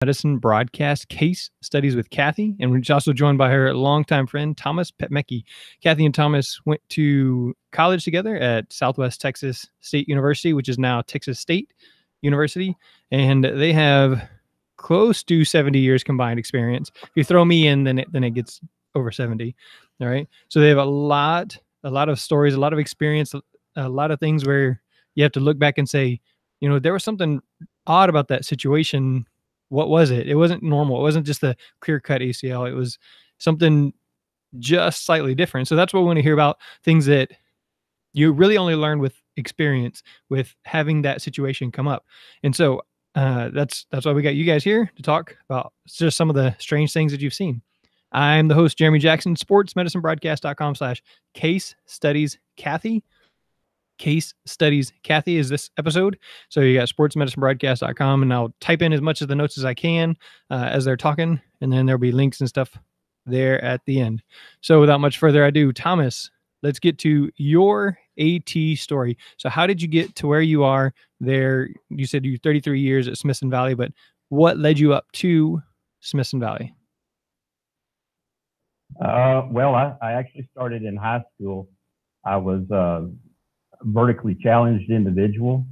Medicine broadcast Case Studies with Cathy, and we're also joined by her longtime friend, Thomas Petmecky. Cathy and Thomas went to college together at Southwest Texas State University, which is now Texas State University, and they have close to 70 years combined experience. If you throw me in, then it gets over 70. All right. So they have a lot of stories, a lot of experience, a lot of things where you have to look back and say, there was something odd about that situation. What was it? It wasn't normal. It wasn't just the clear-cut ACL. It was something just slightly different. So that's what we want to hear about, things that you really only learn with experience, with having that situation come up. And so that's why we got you guys here to talk about just some of the strange things that you've seen. I'm the host, Jeremy Jackson, sportsmedicinebroadcast.com/case studies Cathy. Case Studies Cathy is this episode. So you got sportsmedicinebroadcast.com, and I'll type in as much of the notes as I can as they're talking, and then there'll be links and stuff there at the end. So without much further ado, Thomas, let's get to your AT story. So how did you get to where you are there? You said you 33 years at Smithson Valley, but what led you up to Smithson Valley? Well, I actually started in high school. I was vertically challenged individual.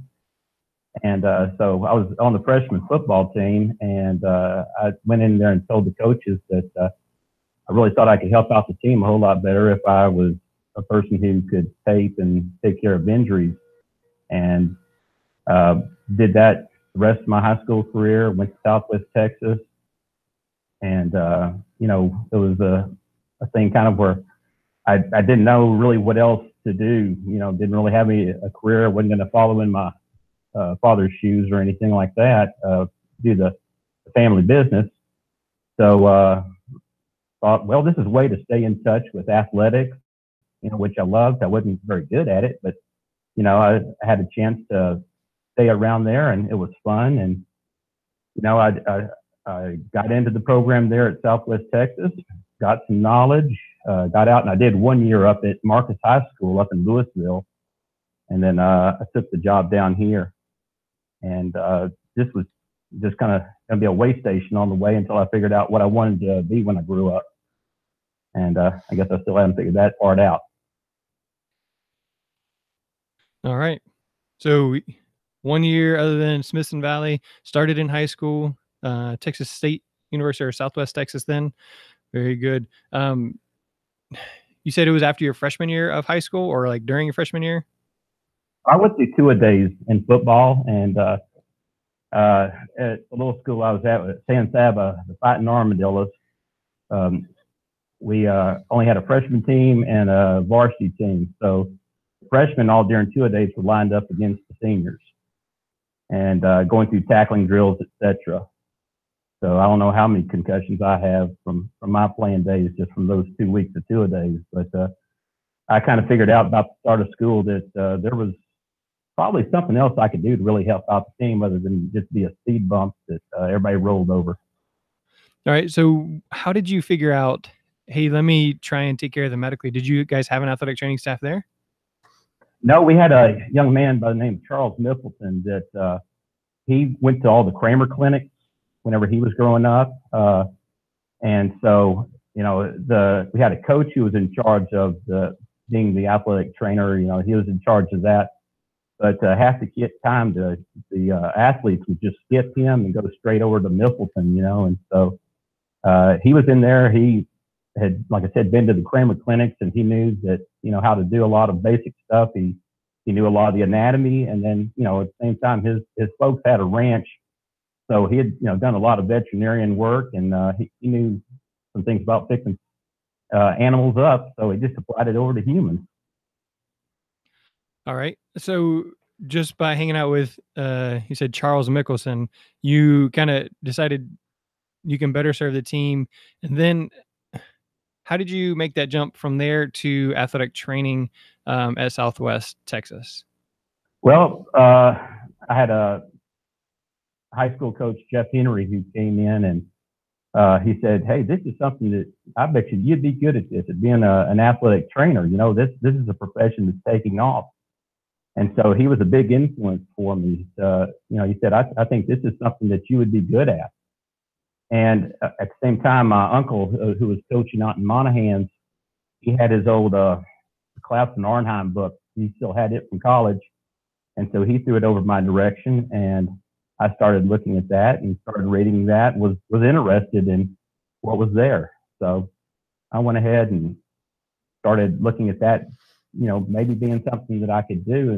And so I was on the freshman football team, and I went in there and told the coaches that I really thought I could help out the team a whole lot better if I was a person who could tape and take care of injuries. And did that the rest of my high school career, went to Southwest Texas. And, it was a thing kind of where I didn't know really what else to do, didn't really have a career, wasn't going to follow in my father's shoes or anything like that, do the family business. So thought, well, this is a way to stay in touch with athletics, which I loved. I wasn't very good at it, but, I had a chance to stay around there, and it was fun. And, I got into the program there at Southwest Texas, got some knowledge, got out, and I did 1 year up at Marcus High School up in Louisville. And then I took the job down here. And this was just kind of going to be a way station on the way until I figured out what I wanted to be when I grew up. And I guess I still haven't figured that part out. All right. So 1 year other than Smithson Valley, started in high school, Texas State University or Southwest Texas then. Very good. You said it was after your freshman year of high school or like during your freshman year? I went through 2-a-days in football, and at the little school I was at San Saba, the Fighting Armadillos, we only had a freshman team and a varsity team. So freshmen all during 2-a-days were lined up against the seniors and going through tackling drills, etc. So I don't know how many concussions I have from my playing days just from those 2 weeks of 2-a-days. But I kind of figured out about the start of school that there was probably something else I could do to really help out the team other than just be a speed bump that everybody rolled over. All right. So how did you figure out, hey, let me try and take care of them medically? Did you guys have an athletic training staff there? No, we had a young man by the name of Charles Mickelson that he went to all the Kramer clinics whenever he was growing up. And so, we had a coach who was in charge of being the athletic trainer. He was in charge of that. But half the time, the athletes would just skip him and go straight over to Mickelson, And so he was in there. He had, like I said, been to the Kramer clinics, and he knew that, how to do a lot of basic stuff. He knew a lot of the anatomy. And then, at the same time, his folks had a ranch. So he had, done a lot of veterinarian work, and he knew some things about fixing animals up. So he just applied it over to humans. All right. So just by hanging out with, you said Charles Mickelson, you kind of decided you can better serve the team. And then how did you make that jump from there to athletic training at Southwest Texas? Well, I had a high school coach, Jeff Henry, who came in, and he said, "Hey, this is something that I bet you'd be good at this, at being an athletic trainer. This is a profession that's taking off." And so he was a big influence for me. He said, I think this is something that you would be good at. And at the same time, my uncle, who was coaching out in Monahans, he had his old Klaus and Arnheim book. He still had it from college. And so he threw it over my direction, and I started looking at that and started reading that, was interested in what was there. So I went ahead and started looking at that, maybe being something that I could do.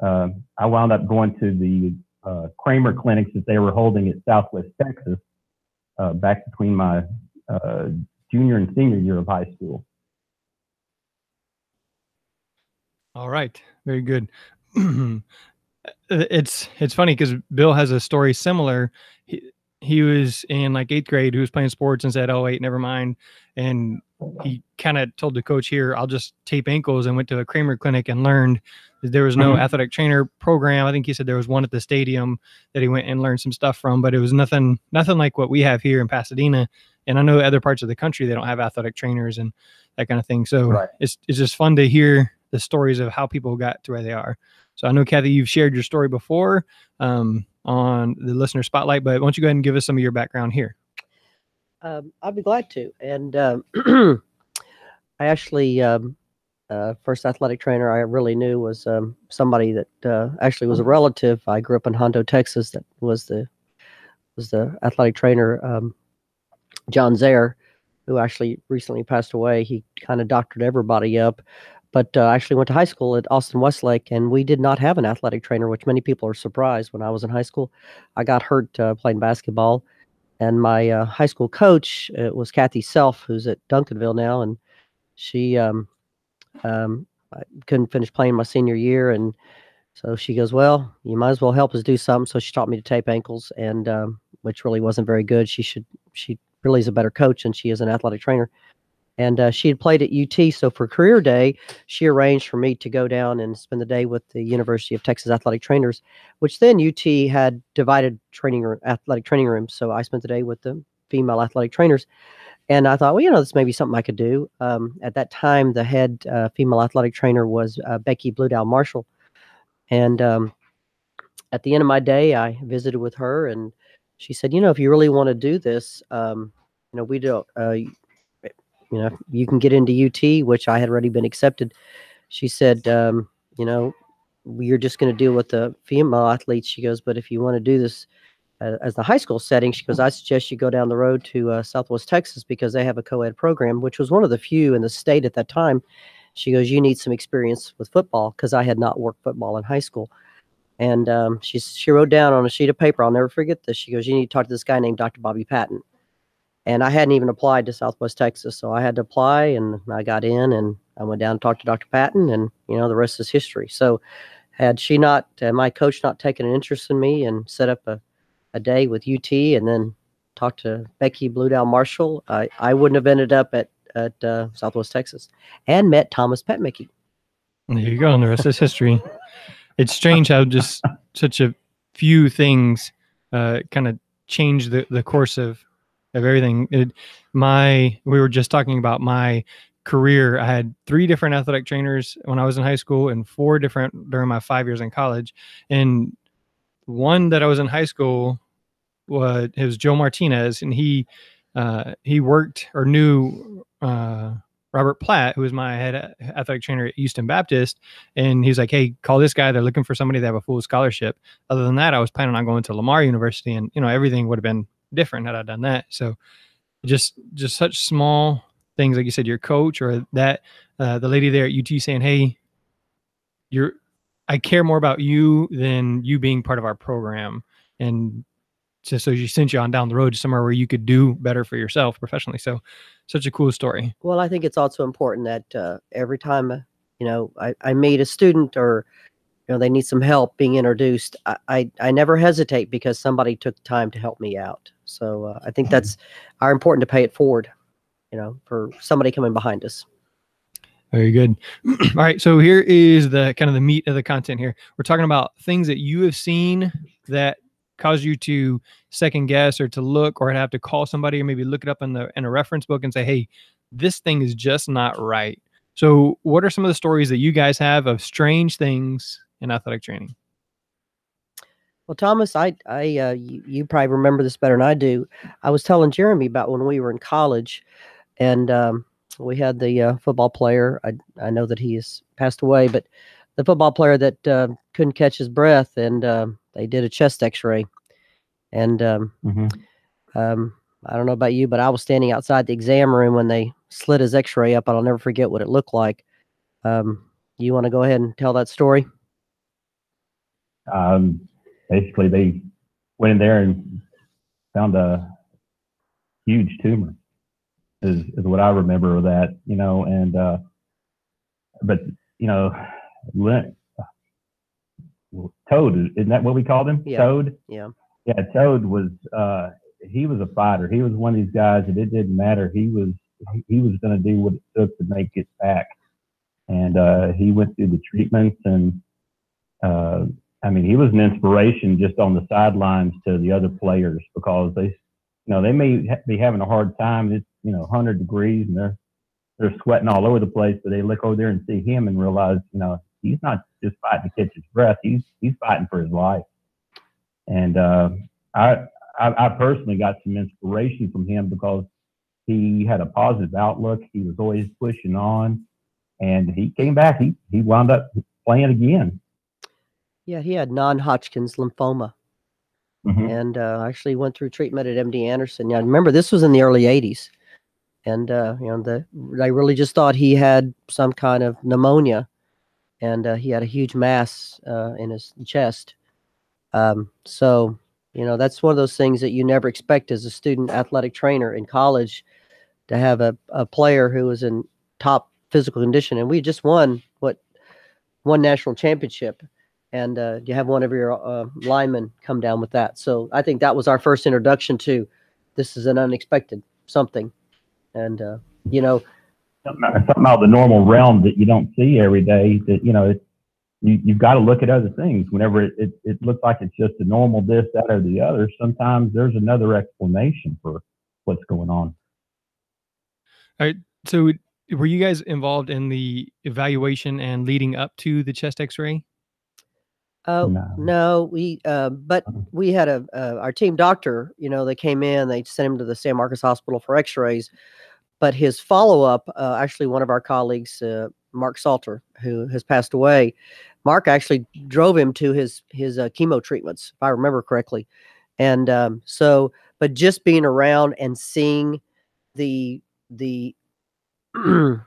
And I wound up going to the Kramer clinics that they were holding at Southwest Texas back between my junior and senior year of high school. All right. Very good. It's funny because Bill has a story similar. He was in like 8th grade. He was playing sports and said, "Oh wait, never mind." And he kind of told the coach, "Here, I'll just tape ankles," and went to a Kramer clinic and learned that there was no athletic trainer program. I think he said there was one at the stadium that he went and learned some stuff from, but it was nothing like what we have here in Pasadena. And I know other parts of the country, they don't have athletic trainers and that kind of thing. So it's just fun to hear the stories of how people got to where they are. So I know, Cathy, you've shared your story before on the listener spotlight, but why don't you go ahead and give us some of your background here? I'd be glad to. And I actually, first athletic trainer I really knew was somebody that actually was a relative. I grew up in Hondo, Texas. That was the athletic trainer, John Zaire, who actually recently passed away. He kind of doctored everybody up. But I actually went to high school at Austin Westlake, and we did not have an athletic trainer, which many people are surprised. When I was in high school, I got hurt playing basketball, and my high school coach was Cathy Self, who's at Duncanville now, and she I couldn't finish playing my senior year, and so she goes, "Well, you might as well help us do something." So she taught me to tape ankles, and which really wasn't very good. She really is a better coach than she is an athletic trainer. And she had played at UT, so for career day, she arranged for me to go down and spend the day with the University of Texas athletic trainers, which then UT had divided athletic training rooms. So I spent the day with the female athletic trainers. And I thought, well, this may be something I could do. At that time, the head female athletic trainer was Becky Bluedow Marshall. And at the end of my day, I visited with her, and she said, if you really want to do this, we don't... you can get into UT, which I had already been accepted. She said, you're just going to deal with the female athletes. She goes, but if you want to do this as the high school setting, she goes, I suggest you go down the road to Southwest Texas because they have a co-ed program, which was one of the few in the state at that time. She goes, you need some experience with football, because I had not worked football in high school. And she wrote down on a sheet of paper, I'll never forget this. She goes, you need to talk to this guy named Dr. Bobby Patton. And I hadn't even applied to Southwest Texas, so I had to apply, and I got in, and I went down and talked to Dr. Patton, and, the rest is history. So had she not, my coach not taken an interest in me and set up a day with UT and then talked to Becky Bluedow Marshall, I wouldn't have ended up at Southwest Texas and met Thomas Petmecky. There you go, and the rest is history. It's strange how just such a few things kind of change the course of everything. We were just talking about my career. I had 3 different athletic trainers when I was in high school and 4 different during my 5 years in college. And one that I was in high school was Joe Martinez, and he worked or knew Robert Platt, who was my head athletic trainer at Houston Baptist. And he was like, "Hey, call this guy. They're looking for somebody to have a full scholarship." Other than that, I was planning on going to Lamar University, and everything would have been different had I done that. So just such small things, like you said, your coach or that the lady there at UT saying, "Hey, I care more about you than you being part of our program," and so she sent you on down the road to somewhere where you could do better for yourself professionally. So such a cool story. Well, I think it's also important that every time I meet a student or they need some help being introduced, I never hesitate because somebody took time to help me out. So I think that's important to pay it forward, for somebody coming behind us. Very good. All right. So here is the kind of the meat of the content here. We're talking about things that you have seen that cause you to second guess or to look or have to call somebody or maybe look it up in a reference book and say, "Hey, this thing is just not right." So what are some of the stories that you guys have of strange things in athletic training? Well, Thomas, you probably remember this better than I do. I was telling Jeremy about when we were in college, and we had the football player. I know that he has passed away, but the football player that couldn't catch his breath, and they did a chest X-ray, and Hmm. I don't know about you, but I was standing outside the exam room when they slit his X-ray up, and I'll never forget what it looked like. You want to go ahead and tell that story? Basically, they went in there and found a huge tumor. Is what I remember of that, and but you know, Toad, isn't that what we called him? Yeah. Toad. Yeah. Yeah, Toad was he was a fighter. He was one of these guys that it didn't matter. He was going to do what it took to make it back, and he went through the treatments, and I mean, he was an inspiration just on the sidelines to the other players because they may be having a hard time. It's 100 degrees and they're sweating all over the place, but they look over there and see him and realize he's not just fighting to catch his breath. He's fighting for his life. And I personally got some inspiration from him because he had a positive outlook. He was always pushing on, and he came back. He wound up playing again. Yeah, he had non-Hodgkin's lymphoma, Mm-hmm. and actually went through treatment at MD Anderson. Yeah, remember this was in the early '80s, and they really just thought he had some kind of pneumonia, and he had a huge mass in his chest. So that's one of those things that you never expect as a student athletic trainer in college to have a player who was in top physical condition, and we just won one national championship. And you have one of your linemen come down with that. So I think that was our first introduction to this is an unexpected something. And, Something out of the normal realm that you don't see every day that, you've got to look at other things. Whenever it looks like it's just a normal this, that, or the other, sometimes there's another explanation for what's going on. All right. So were you guys involved in the evaluation and leading up to the chest X-ray? No, but we had our team doctor, they came in, they sent him to the San Marcos Hospital for x-rays, but his follow-up, actually one of our colleagues, Mark Salter, who has passed away, Mark actually drove him to his chemo treatments, if I remember correctly. And but just being around and seeing the it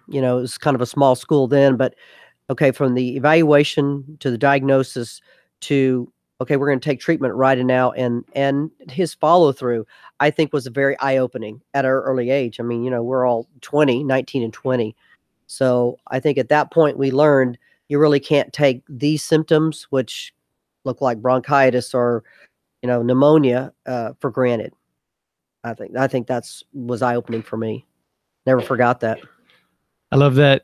was kind of a small school then, but okay, from the evaluation to the diagnosis to, okay, we're going to take treatment right now. And his follow through, I think, was very eye opening at our early age. I mean, we're all 19 and 20. So I think at that point we learned you really can't take these symptoms, which look like bronchitis or, pneumonia, for granted. I think was eye opening for me. Never forgot that. I love that.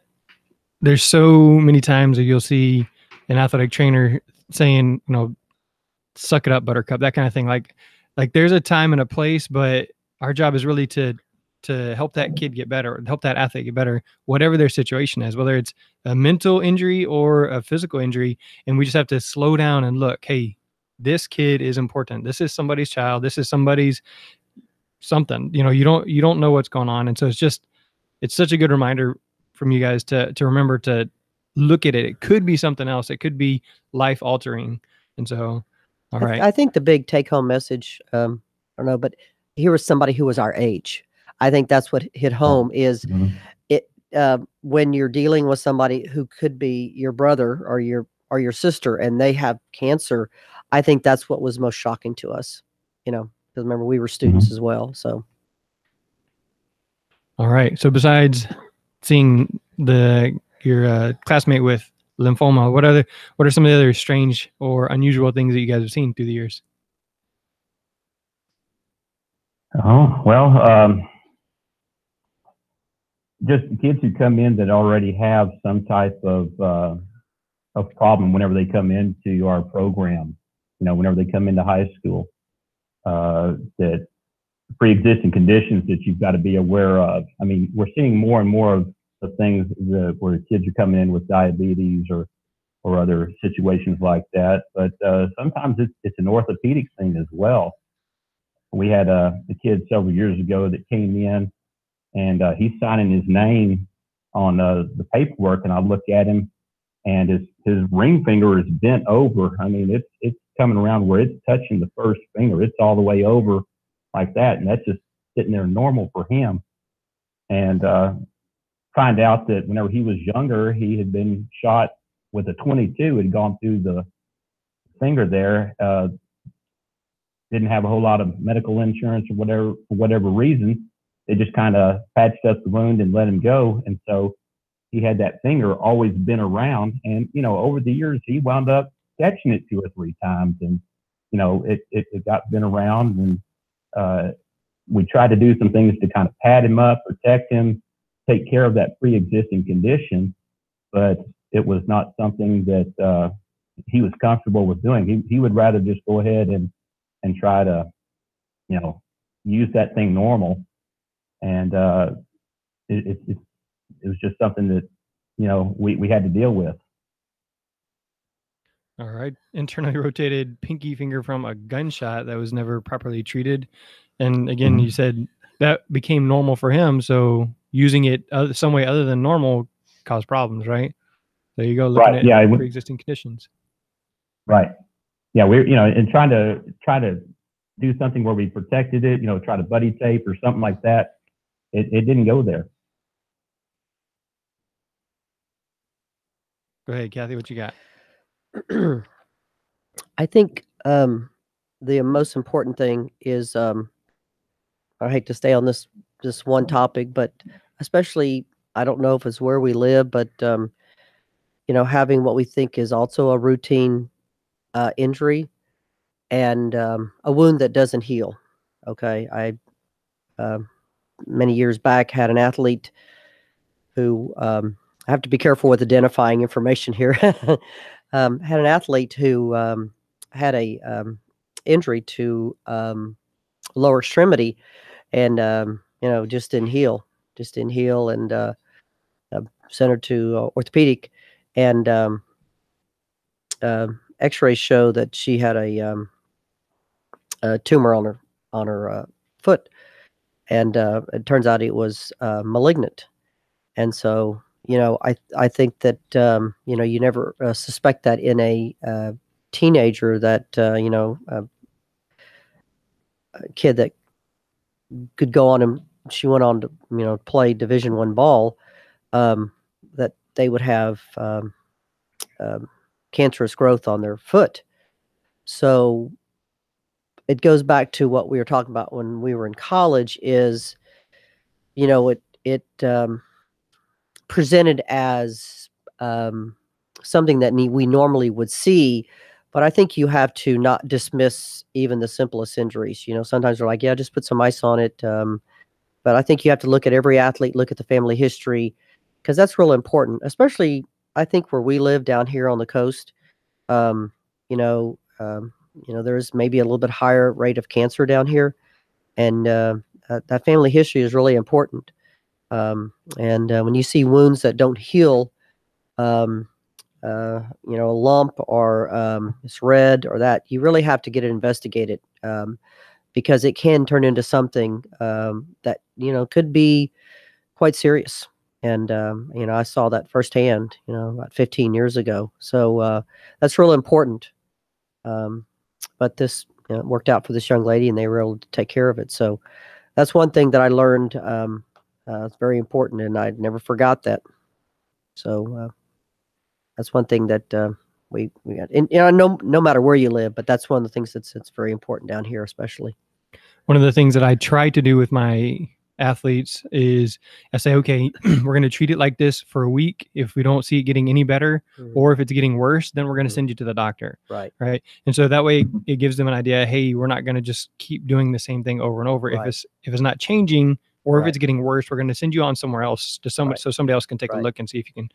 There's so many times that you'll see an athletic trainer saying, suck it up, buttercup, that kind of thing. Like there's a time and a place, but our job is really to help that kid get better, help that athlete get better, whatever their situation is, whether it's a mental injury or a physical injury. And we just have to slow down and look, hey, this kid is important. This is somebody's child. This is somebody's something, you don't know what's going on. And so it's such a good reminder from you guys to remember to look at it. It could be something else. It could be life altering. And so, all right. I think the big take home message, I don't know, but here was somebody who was our age. I think that's what hit home is it, when you're dealing with somebody who could be your brother or your sister and they have cancer. I think that's what was most shocking to us, because remember we were students as well. So. All right. So besides seeing your classmate with lymphoma, what are some of the other strange or unusual things that you guys have seen through the years? Oh, well, just kids who come in that already have some type of problem whenever they come into our program, whenever they come into high school, that pre-existing conditions that you've got to be aware of. I mean, we're seeing more and more of the things where kids are coming in with diabetes or or other situations like that. But sometimes it's an orthopedic thing as well. We had a kid several years ago that came in, and he's signing his name on the paperwork, and I look at him, and his ring finger is bent over. I mean, it's coming around where it's touching the first finger. It's all the way over like that, and that's just sitting there normal for him. And find out that whenever he was younger, he had been shot with a 22, had gone through the finger there. Didn't have a whole lot of medical insurance or whatever, for whatever reason. They just kind of patched up the wound and let him go. And so he had that finger always been around. And, you know, over the years, he wound up catching it 2 or 3 times. And, you know, it got been around. And we tried to do some things to kind of pad him up, protect him, take care of that pre-existing condition. But it was not something that he was comfortable with doing. He would rather just go ahead and try to, you know, use that thing normal. And it was just something that, you know, we had to deal with. All right. Internally rotated pinky finger from a gunshot that was never properly treated. And again, you said that became normal for him. So using it some way other than normal caused problems, right? There you go. Looking at pre-existing conditions. Right. Yeah. We're, you know, and trying to do something where we protected it, you know, try to buddy tape or something like that. It didn't go there. Go ahead, Cathy. What you got? I think the most important thing is I hate to stay on this one topic, but especially I don't know if it's where we live, but you know, having what we think is also a routine injury and a wound that doesn't heal. Okay, I many years back had an athlete who I have to be careful with identifying information here. Had an athlete who had a injury to lower extremity, and you know, just didn't heal, and sent her to orthopedic, and X-rays show that she had a tumor on her foot, and it turns out it was malignant. And so, you know, I think that you know, you never suspect that in a teenager, that you know, a kid that could go on, and she went on to, you know, play Division I ball, that they would have cancerous growth on their foot. So it goes back to what we were talking about when we were in college, is, you know, it presented as something that we normally would see. But I think you have to not dismiss even the simplest injuries. You know, sometimes they're like, yeah, just put some ice on it. But I think you have to look at every athlete, look at the family history, because that's real important, especially I think where we live down here on the coast. You know, there's maybe a little bit higher rate of cancer down here, and that family history is really important. And when you see wounds that don't heal, you know, a lump, or it's red or that, you really have to get it investigated, because it can turn into something that, you know, could be quite serious. And, you know, I saw that firsthand, you know, about 15 years ago. So that's real important. But this, you know, worked out for this young lady, and they were able to take care of it. So that's one thing that I learned. It's very important, and I never forgot that. So that's one thing that we got. And, you know, no matter where you live, but that's one of the things that's very important down here, especially. One of the things that I try to do with my athletes is I say, okay, we're going to treat it like this for a week. If we don't see it getting any better, or if it's getting worse, then we're going to send you to the doctor. Right. And so that way it gives them an idea. Hey, we're not going to just keep doing the same thing over and over. Right. If it's not changing, or if it's getting worse, we're going to send you on somewhere else to so somebody else can take a look and see if you can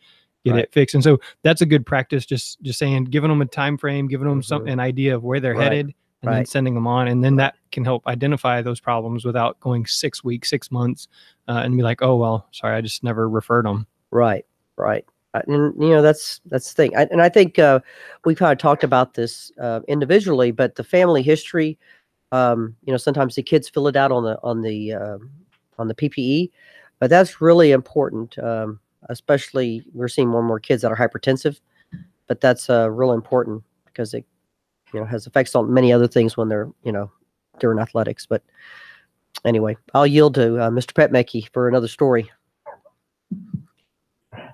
get it fixed. And so that's a good practice. Just saying, giving them a time frame, giving them an idea of where they're headed, and then sending them on. And then that can help identify those problems without going 6 weeks, 6 months, and be like, oh, well, sorry, I just never referred them. Right. And that's the thing. And I think we kind of talked about this individually, but the family history. Sometimes the kids fill it out on the PPE, but that's really important. Especially we're seeing more and more kids that are hypertensive, but that's real important because it has effects on many other things when they're during athletics. But anyway, I'll yield to Mr. Petmecky for another story.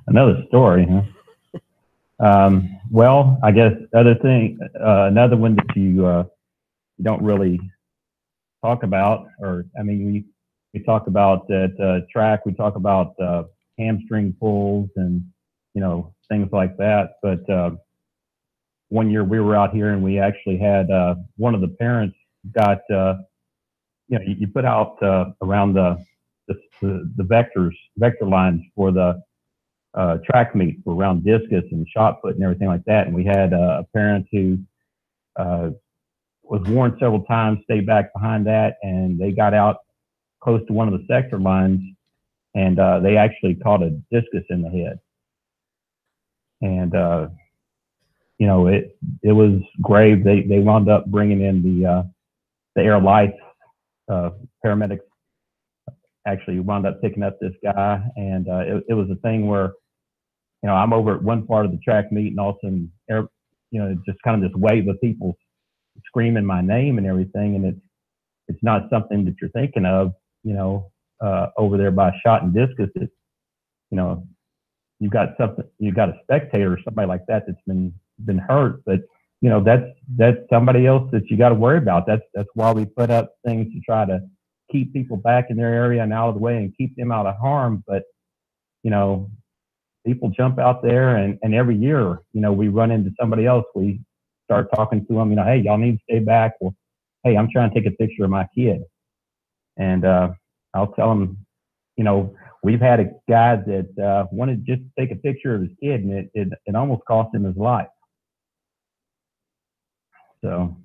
Another story, huh? Well, I guess another one that you don't really talk about, or I mean, we talk about that track, we talk about hamstring pulls and things like that. But one year we were out here and we actually had one of the parents got you put out around the vector lines for the track meet for around discus and shot put and everything like that. And we had a parent who was warned several times, stay back behind that, and they got out close to one of the sector lines, and they actually caught a discus in the head. And it was grave. They wound up bringing in the air life paramedics. Actually wound up picking up this guy, and it was a thing where I'm over at one part of the track meet, and all of a sudden, just kind of this wave of people screaming my name and everything, and it's not something that you're thinking of, over there by shot and discus. It's, you've got a spectator or somebody like that that's been hurt, but that's somebody else that you got to worry about. That's why we put up things to try to keep people back in their area and out of the way and keep them out of harm. But people jump out there, and every year, we run into somebody else. We start talking to them, hey, y'all need to stay back. Well, hey, I'm trying to take a picture of my kid. And I'll tell them, we've had a guy that wanted just to take a picture of his kid, and it almost cost him his life. So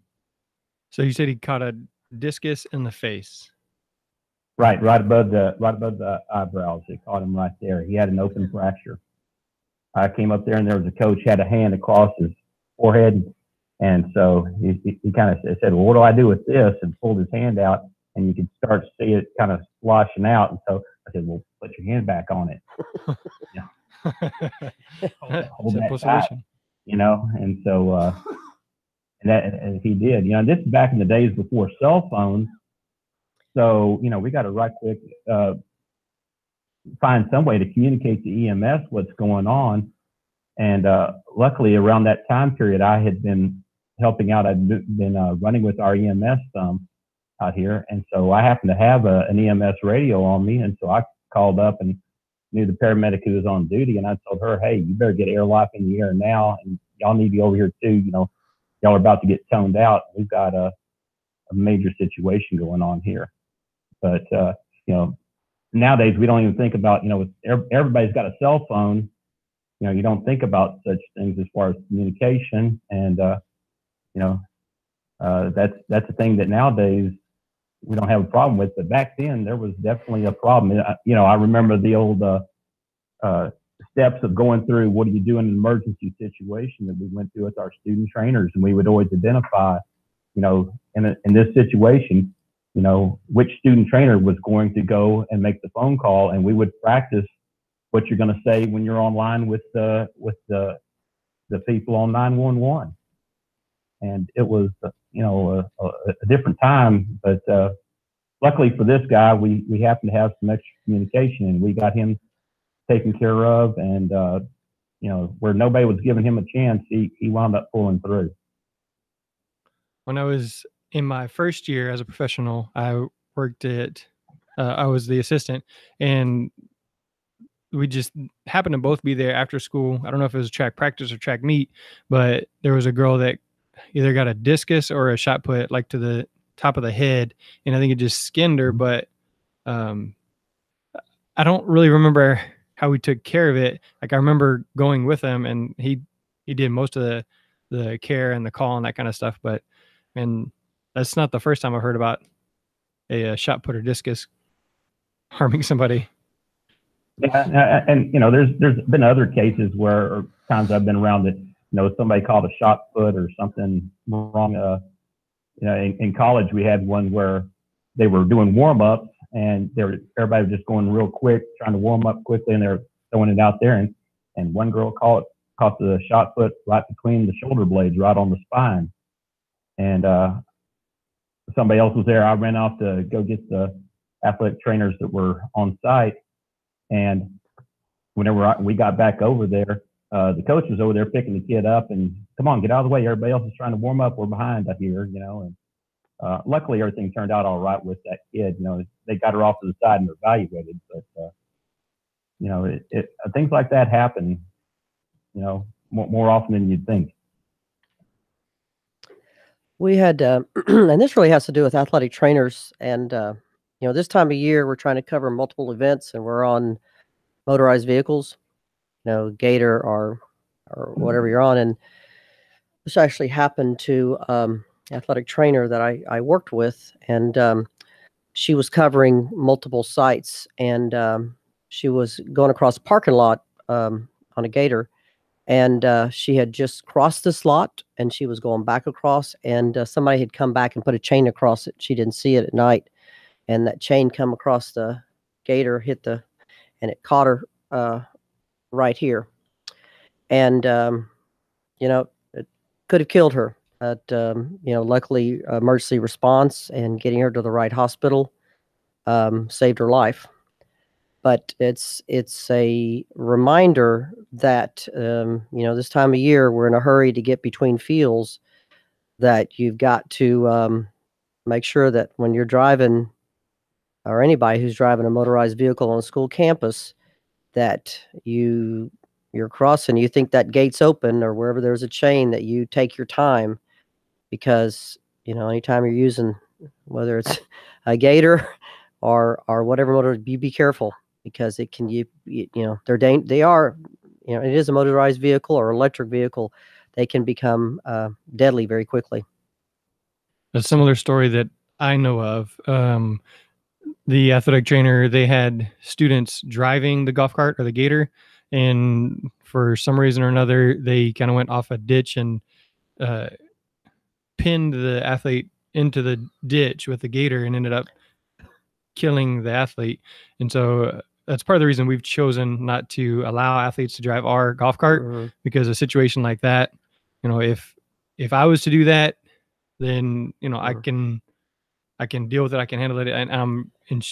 you said he caught a discus in the face. Right above the eyebrows. It caught him right there. He had an open fracture. I came up there, and there was a coach had a hand across his forehead, and so he kind of said, "Well, what do I do with this?" and pulled his hand out, and you could start to see it kind of sloshing out. And so I said, "Well, put your hand back on it." hold that tight, And so and he did. This is back in the days before cell phones. So, we got to right quick find some way to communicate to EMS what's going on. And luckily, around that time period, I had been helping out. I'd been running with our EMS out here. And so I happened to have an EMS radio on me. And so I called up and knew the paramedic who was on duty. And I told her, hey, you better get air life in the air now. And y'all need to be over here too. Y'all are about to get toned out. We've got a major situation going on here. But, nowadays we don't even think about, everybody's got a cell phone. You don't think about such things as far as communication. And, that's a thing that nowadays we don't have a problem with. But back then there was definitely a problem. I remember the old steps of going through what do you do in an emergency situation that we went through with our student trainers. And we would always identify, in this situation, which student trainer was going to go and make the phone call, and we would practice what you're going to say when you're online with the people on 911. And it was, a different time, but luckily for this guy, we happened to have some extra communication, and we got him taken care of. And where nobody was giving him a chance, he wound up pulling through. When I was in my first year as a professional, I worked I was the assistant, and we just happened to both be there after school. I don't know if it was track practice or track meet, but there was a girl that either got a discus or a shot put like to the top of the head, and I think it just skinned her. But I don't really remember how we took care of it. Like I remember going with him, and he did most of the care and the call and that kind of stuff. But that's not the first time I've heard about a shot put or discus harming somebody. Yeah, and there's been other cases where, or times I've been around that, somebody called a shot put or something wrong. In college we had one where they were doing warm ups and everybody was just going real quick, trying to warm up quickly, and they're throwing it out there, and one girl caught the shot put right between the shoulder blades, right on the spine, and somebody else was there. I ran off to go get the athletic trainers that were on site, and whenever we got back over there, the coach was over there picking the kid up and, come on, get out of the way. Everybody else is trying to warm up. We're behind up here, and luckily everything turned out all right with that kid. They got her off to the side and evaluated, but things like that happen, more often than you'd think. We had, and this really has to do with athletic trainers. And, this time of year, we're trying to cover multiple events, and we're on motorized vehicles, Gator or whatever you're on. And this actually happened to athletic trainer that I worked with, and she was covering multiple sites, and she was going across a parking lot on a Gator, and she had just crossed this lot, and she was going back across, and somebody had come back and put a chain across it. She didn't see it at night, and that chain come across the Gator, and it caught her right here, and it could have killed her. But luckily, emergency response and getting her to the right hospital saved her life. But it's a reminder that this time of year we're in a hurry to get between fields, that you've got to make sure that when you're driving, or anybody who's driving a motorized vehicle on a school campus, that you're crossing, you think that gate's open, or wherever there's a chain, that you take your time, because anytime you're using, whether it's a Gator or whatever motor, you be careful, because it can they are it is a motorized vehicle or electric vehicle. They can become deadly very quickly. A similar story that I know of, the athletic trainer, they had students driving the golf cart or the Gator, and for some reason or another, they kind of went off a ditch and pinned the athlete into the ditch with the Gator and ended up killing the athlete. And so that's part of the reason we've chosen not to allow athletes to drive our golf cart, because a situation like that, if I was to do that, then I can deal with it. I can handle it. And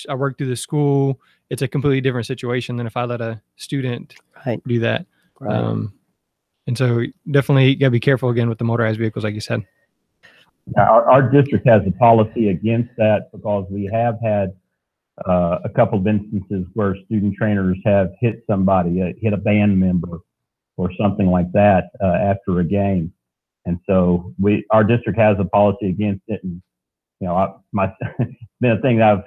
I work through the school. It's a completely different situation than if I let a student do that. Right. And so definitely got to be careful again with the motorized vehicles, like you said. Yeah, our district has a policy against that, because we have had a couple of instances where student trainers have hit somebody, hit a band member or something like that after a game. And so our district has a policy against it. And it's been a thing that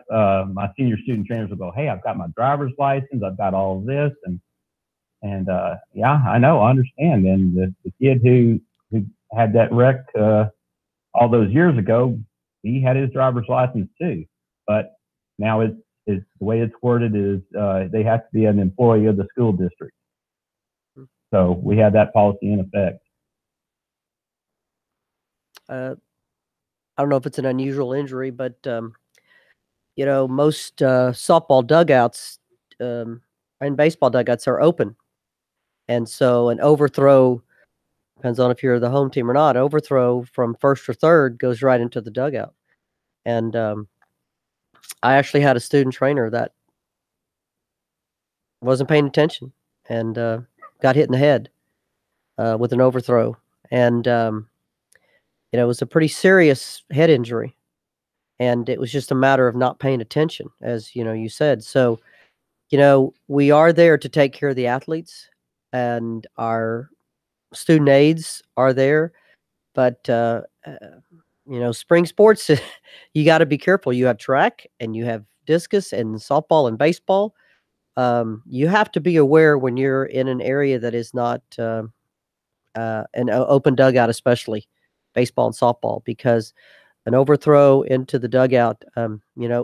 my senior student trainers will go, "Hey, I've got my driver's license, I've got all of this," and yeah, I know, I understand. And the kid who had that wreck all those years ago, he had his driver's license too. But now it's the way it's worded is they have to be an employee of the school district. So we have that policy in effect. I don't know if it's an unusual injury, but most softball dugouts and baseball dugouts are open, and so an overthrow, depends on if you're the home team or not, overthrow from first or third goes right into the dugout. And I actually had a student trainer that wasn't paying attention and got hit in the head with an overthrow, and it was a pretty serious head injury, and it was just a matter of not paying attention, as you said. So we are there to take care of the athletes, and our student aides are there, but spring sports, you got to be careful. You have track, and you have discus and softball and baseball. You have to be aware when you're in an area that is not an open dugout, especially baseball and softball, because an overthrow into the dugout,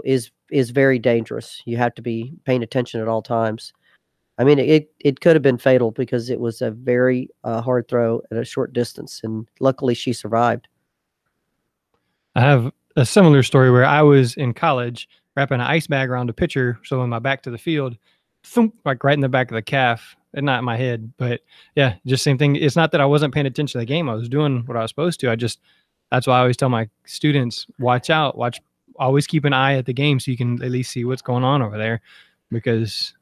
is very dangerous. You have to be paying attention at all times. I mean, it could have been fatal because it was a very hard throw at a short distance, and luckily she survived. I have a similar story where I was in college wrapping an ice bag around a pitcher, so in my back to the field, thump, like right in the back of the calf, and not in my head. But yeah, just same thing. It's not that I wasn't paying attention to the game; I was doing what I was supposed to. That's why I always tell my students, watch out, always keep an eye at the game so you can at least see what's going on over there, because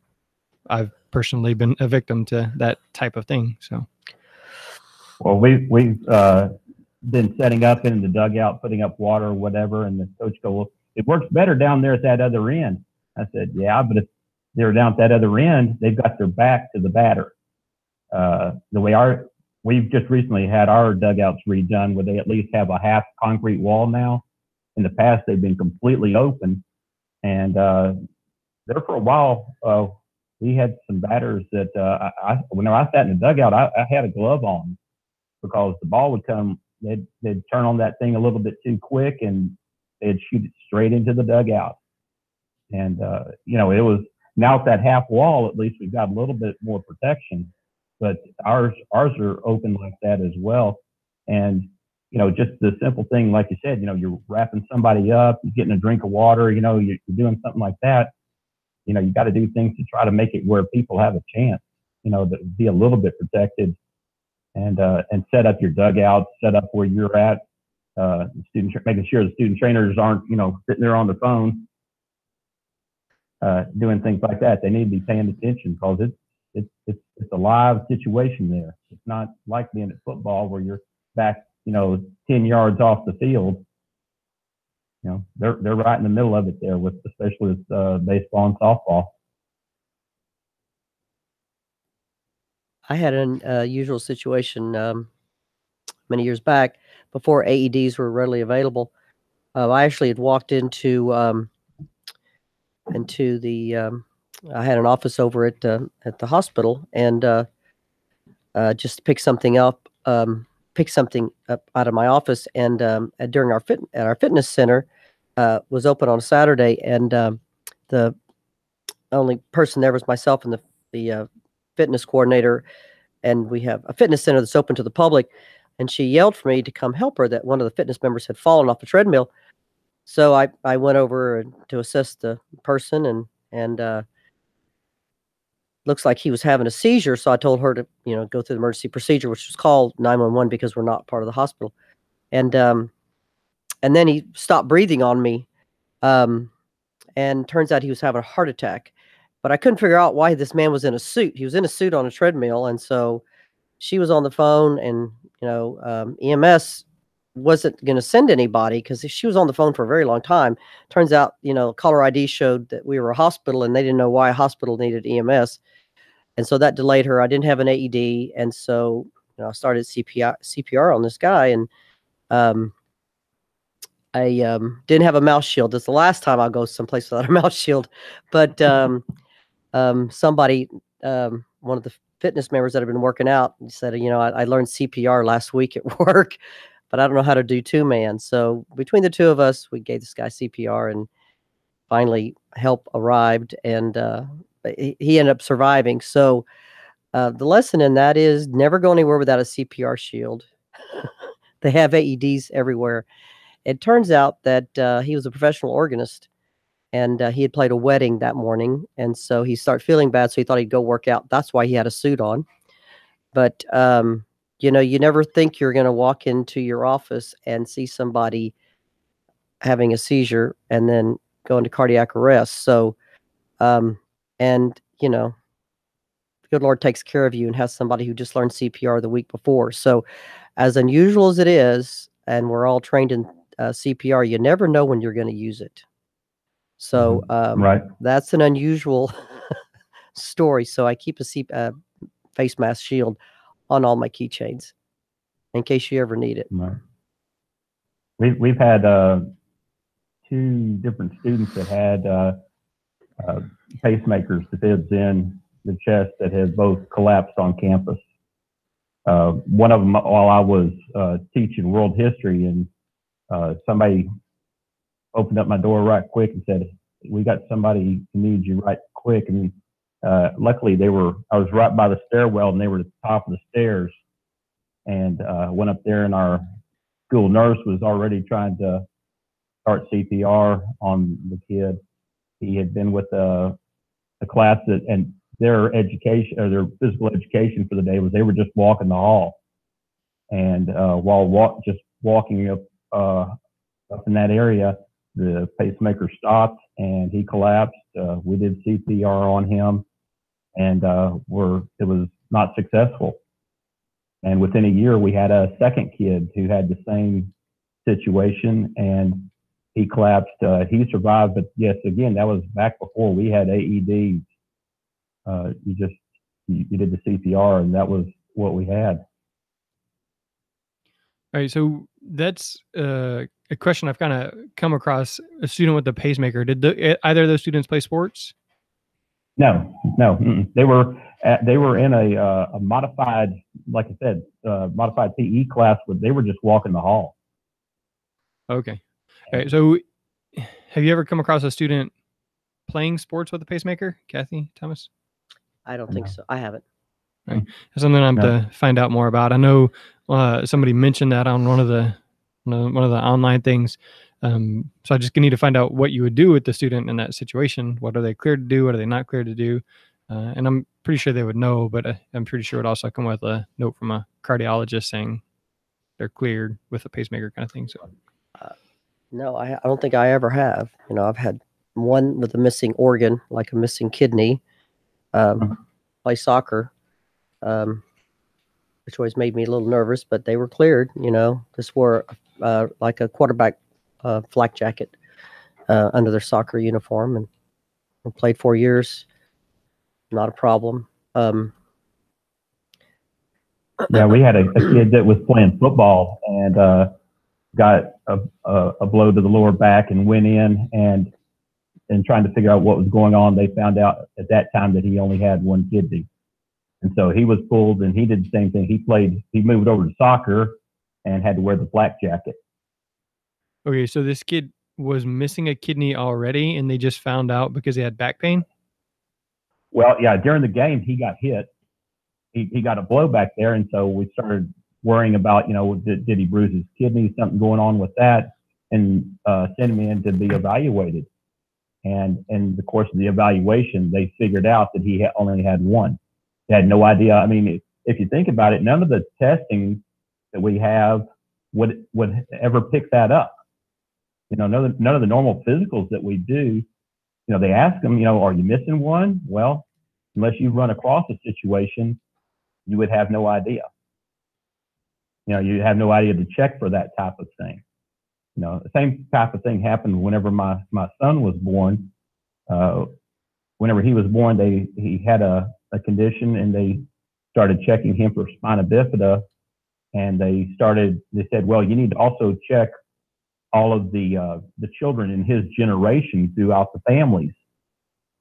I've personally been a victim to that type of thing. So, well, we've been setting up in the dugout, putting up water or whatever, and the coach go, well, it works better down there at that other end. I said, yeah, but if they're down at that other end, they've got their back to the batter. The way we've just recently had our dugouts redone where they at least have a half concrete wall now. In the past, they've been completely open. And there for a while, we had some batters that whenever I sat in the dugout, I had a glove on because the ball would come, they'd turn on that thing a little bit too quick and they'd shoot it straight into the dugout. And, it was, now at that half wall, at least we've got a little bit more protection, but ours are open like that as well. And, just the simple thing, like you said, you're wrapping somebody up, you're getting a drink of water, you're doing something like that. You got to do things to try to make it where people have a chance, to be a little bit protected and set up your dugout, set up where you're at, making sure the student trainers aren't, sitting there on the phone, doing things like that. They need to be paying attention because it's a live situation there. It's not like being at football where you're back, 10 yards off the field. They're right in the middle of it there especially with baseball and softball. I had an unusual situation many years back before AEDs were readily available. I actually had walked into the I had an office over at the hospital and just pick something up out of my office. And during our fitness center was open on a Saturday, and the only person there was myself and the fitness coordinator. And we have a fitness center that's open to the public. And she yelled for me to come help her that one of the fitness members had fallen off a treadmill. So I went over to assess the person, and looks like he was having a seizure. So I told her to, go through the emergency procedure, which was called 911 because we're not part of the hospital. And then he stopped breathing on me. And turns out he was having a heart attack, but I couldn't figure out why this man was in a suit. He was in a suit on a treadmill. And so she was on the phone, and, EMS wasn't going to send anybody because she was on the phone for a very long time. Turns out, caller ID showed that we were a hospital and they didn't know why a hospital needed EMS. And so that delayed her. I didn't have an AED. And so, I started CPR on this guy, and I didn't have a mouth shield. That's the last time I'll go someplace without a mouth shield. But somebody, one of the fitness members that have been working out, said, I learned CPR last week at work, but I don't know how to do two-man. So between the two of us, we gave this guy CPR, and finally help arrived, and he ended up surviving. So the lesson in that is never go anywhere without a CPR shield. They have AEDs everywhere. It turns out that he was a professional organist, and he had played a wedding that morning. And so he started feeling bad. So he thought he'd go work out. That's why he had a suit on. But, you never think you're going to walk into your office and see somebody having a seizure and then go into cardiac arrest. So, the good Lord takes care of you and has somebody who just learned CPR the week before. So as unusual as it is, and we're all trained in CPR, you never know when you're going to use it. So right. That's an unusual story. So I keep a face mask shield on all my keychains in case you ever need it. Right. We've had 2 different students that had pacemakers, the fibs in the chest, that have both collapsed on campus. One of them, while I was teaching world history, and somebody opened up my door right quick and said, "We got somebody who needs you right quick." And luckily I was right by the stairwell, and they were at the top of the stairs, and went up there, and our school nurse was already trying to start CPR on the kid. He had been with a class and their education or their physical education for the day was they were just walking the hall. And while just walking up in that area, the pacemaker stopped and he collapsed. We did CPR on him, and it was not successful. And within a year, we had a second kid who had the same situation, and he collapsed. He survived, but yes, again, that was back before we had AEDs. You did the CPR, and that was what we had. All right, so that's a question I've kind of come across. A student with a pacemaker. Did either of those students play sports? No. They were in a modified, like I said, modified PE class, but they were just walking the hall. Okay. All right. So, have you ever come across a student playing sports with a pacemaker, Cathy, Thomas? I don't think so. I haven't. Right. That's something I'm to find out more about. I know somebody mentioned that on one of the online things. So I just need to find out what you would do with the student in that situation. What are they cleared to do? What are they not cleared to do? And I'm pretty sure they would know, but I'm pretty sure it would also come with a note from a cardiologist saying they're cleared with a pacemaker kind of thing. So, no, I don't think I ever have. I've had one with a missing organ, like a missing kidney, play soccer, which always made me a little nervous, but they were cleared. Just wore like a quarterback flak jacket under their soccer uniform, and played 4 years. Not a problem. Yeah, we had a kid that was playing football and got a blow to the lower back and went in and trying to figure out what was going on. They found out at that time that he only had one kidney. And so he was pulled, and he did the same thing. He moved over to soccer and had to wear the flak jacket. Okay, so this kid was missing a kidney already, and they just found out because he had back pain? Well, yeah, during the game, he got hit. He got a blow back there, and so we started worrying about, did he bruise his kidney, something going on with that, and send him in to be evaluated. And in the course of the evaluation, they figured out that he only had one. They had no idea. I mean, if you think about it, none of the testing that we have would ever pick that up. None of the normal physicals that we do, they ask them, are you missing one? Well, unless you run across a situation, you would have no idea. You have no idea to check for that type of thing. The same type of thing happened whenever my son was born. Whenever he was born, he had a condition, and they started checking him for spina bifida, and they said, well, you need to also check all of the children in his generation throughout the families.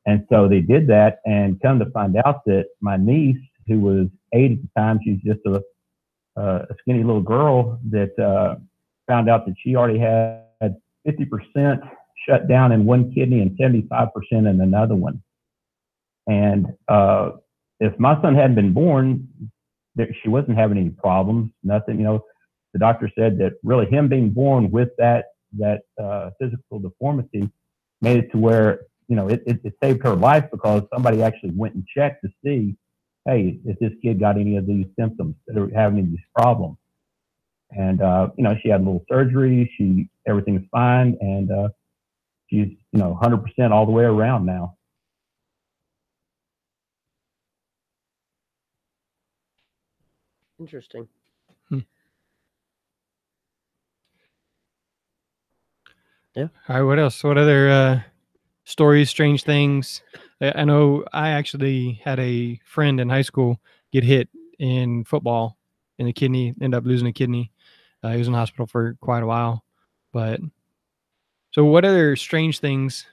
And so they did that, and come to find out that my niece, who was 8 at the time, she's just a skinny little girl, that found out that she already had 50% shut down in one kidney and 75% in another one. And if my son hadn't been born, she wasn't having any problems, nothing. The doctor said that really him being born with that physical deformity made it to where, it saved her life, because somebody actually went and checked to see, hey, if this kid got any of these symptoms that are having these problems. And, she had a little surgery, everything's fine. And, she's, 100% all the way around now. Interesting. Yeah. All right. What else? What other stories, strange things? I know I actually had a friend in high school get hit in football in the kidney, end up losing a kidney. He was in the hospital for quite a while. But so what other strange things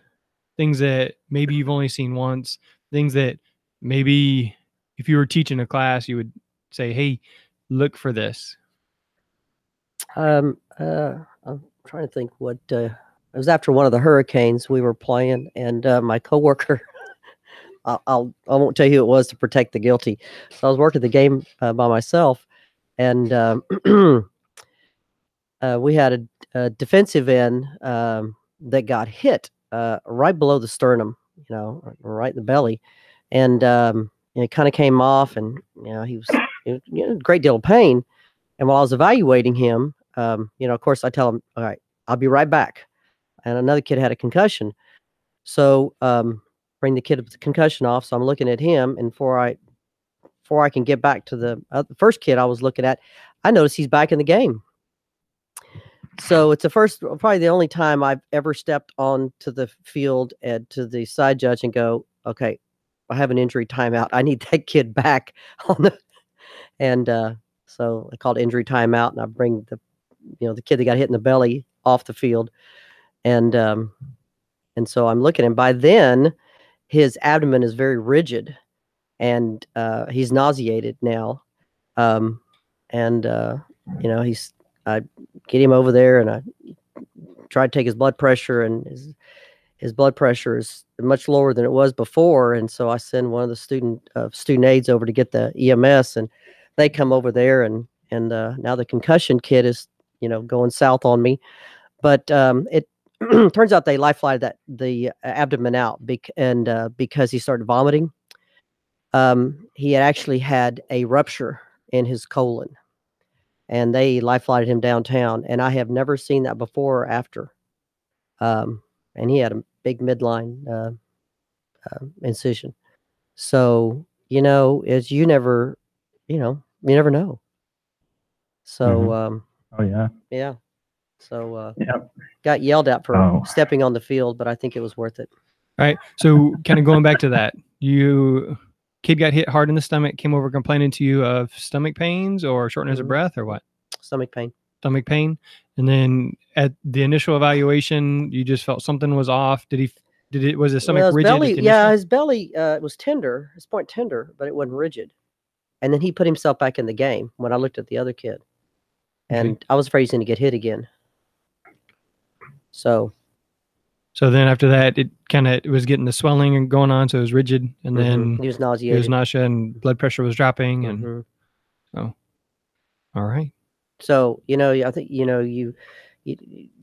that maybe you've only seen once, things that maybe if you were teaching a class, you would say, hey, look for this? I'm trying to think what it was after one of the hurricanes we were playing, and my coworker I won't tell you who it was to protect the guilty. So I was working the game by myself, and we had a defensive end that got hit right below the sternum, right in the belly, and it kind of came off, and he was in a great deal of pain. And while I was evaluating him, of course, I tell him, "All right, I'll be right back." And another kid had a concussion, so bring the kid with the concussion off. So I'm looking at him, and before I can get back to the first kid I was looking at, I noticed he's back in the game. So it's probably the only time I've ever stepped onto the field and to the side judge and go, "Okay, I have an injury timeout. I need that kid back on the." And so I called injury timeout, and I bring the kid that got hit in the belly off the field, and so I'm looking, and by then his abdomen is very rigid, and he's nauseated now, and I get him over there, and I try to take his blood pressure, and his blood pressure is much lower than it was before. And so I send one of the student aides over to get the EMS, and they come over there, and now the concussion kid is going south on me. But it turns out they life flighted the abdomen out because he started vomiting. He had actually had a rupture in his colon, and they life flighted him downtown. And I have never seen that before or after. And he had a big midline incision. So as you never know. So Oh yeah. yeah. So Yeah. got yelled at for stepping on the field, but I think it was worth it. All right. So kind of going back to that, kid got hit hard in the stomach, came over complaining to you of stomach pains or shortness of breath or what? Stomach pain. Stomach pain. And then at the initial evaluation, you just felt something was off. Was his stomach rigid? Belly, his belly was tender, his point tender, but it wasn't rigid. And then he put himself back in the game when I looked at the other kid. And I was afraid he's going to get hit again. So then after that, it was getting the swelling and going on, so it was rigid, and then he was nauseated. He was nausea, and blood pressure was dropping, and all right. So I think you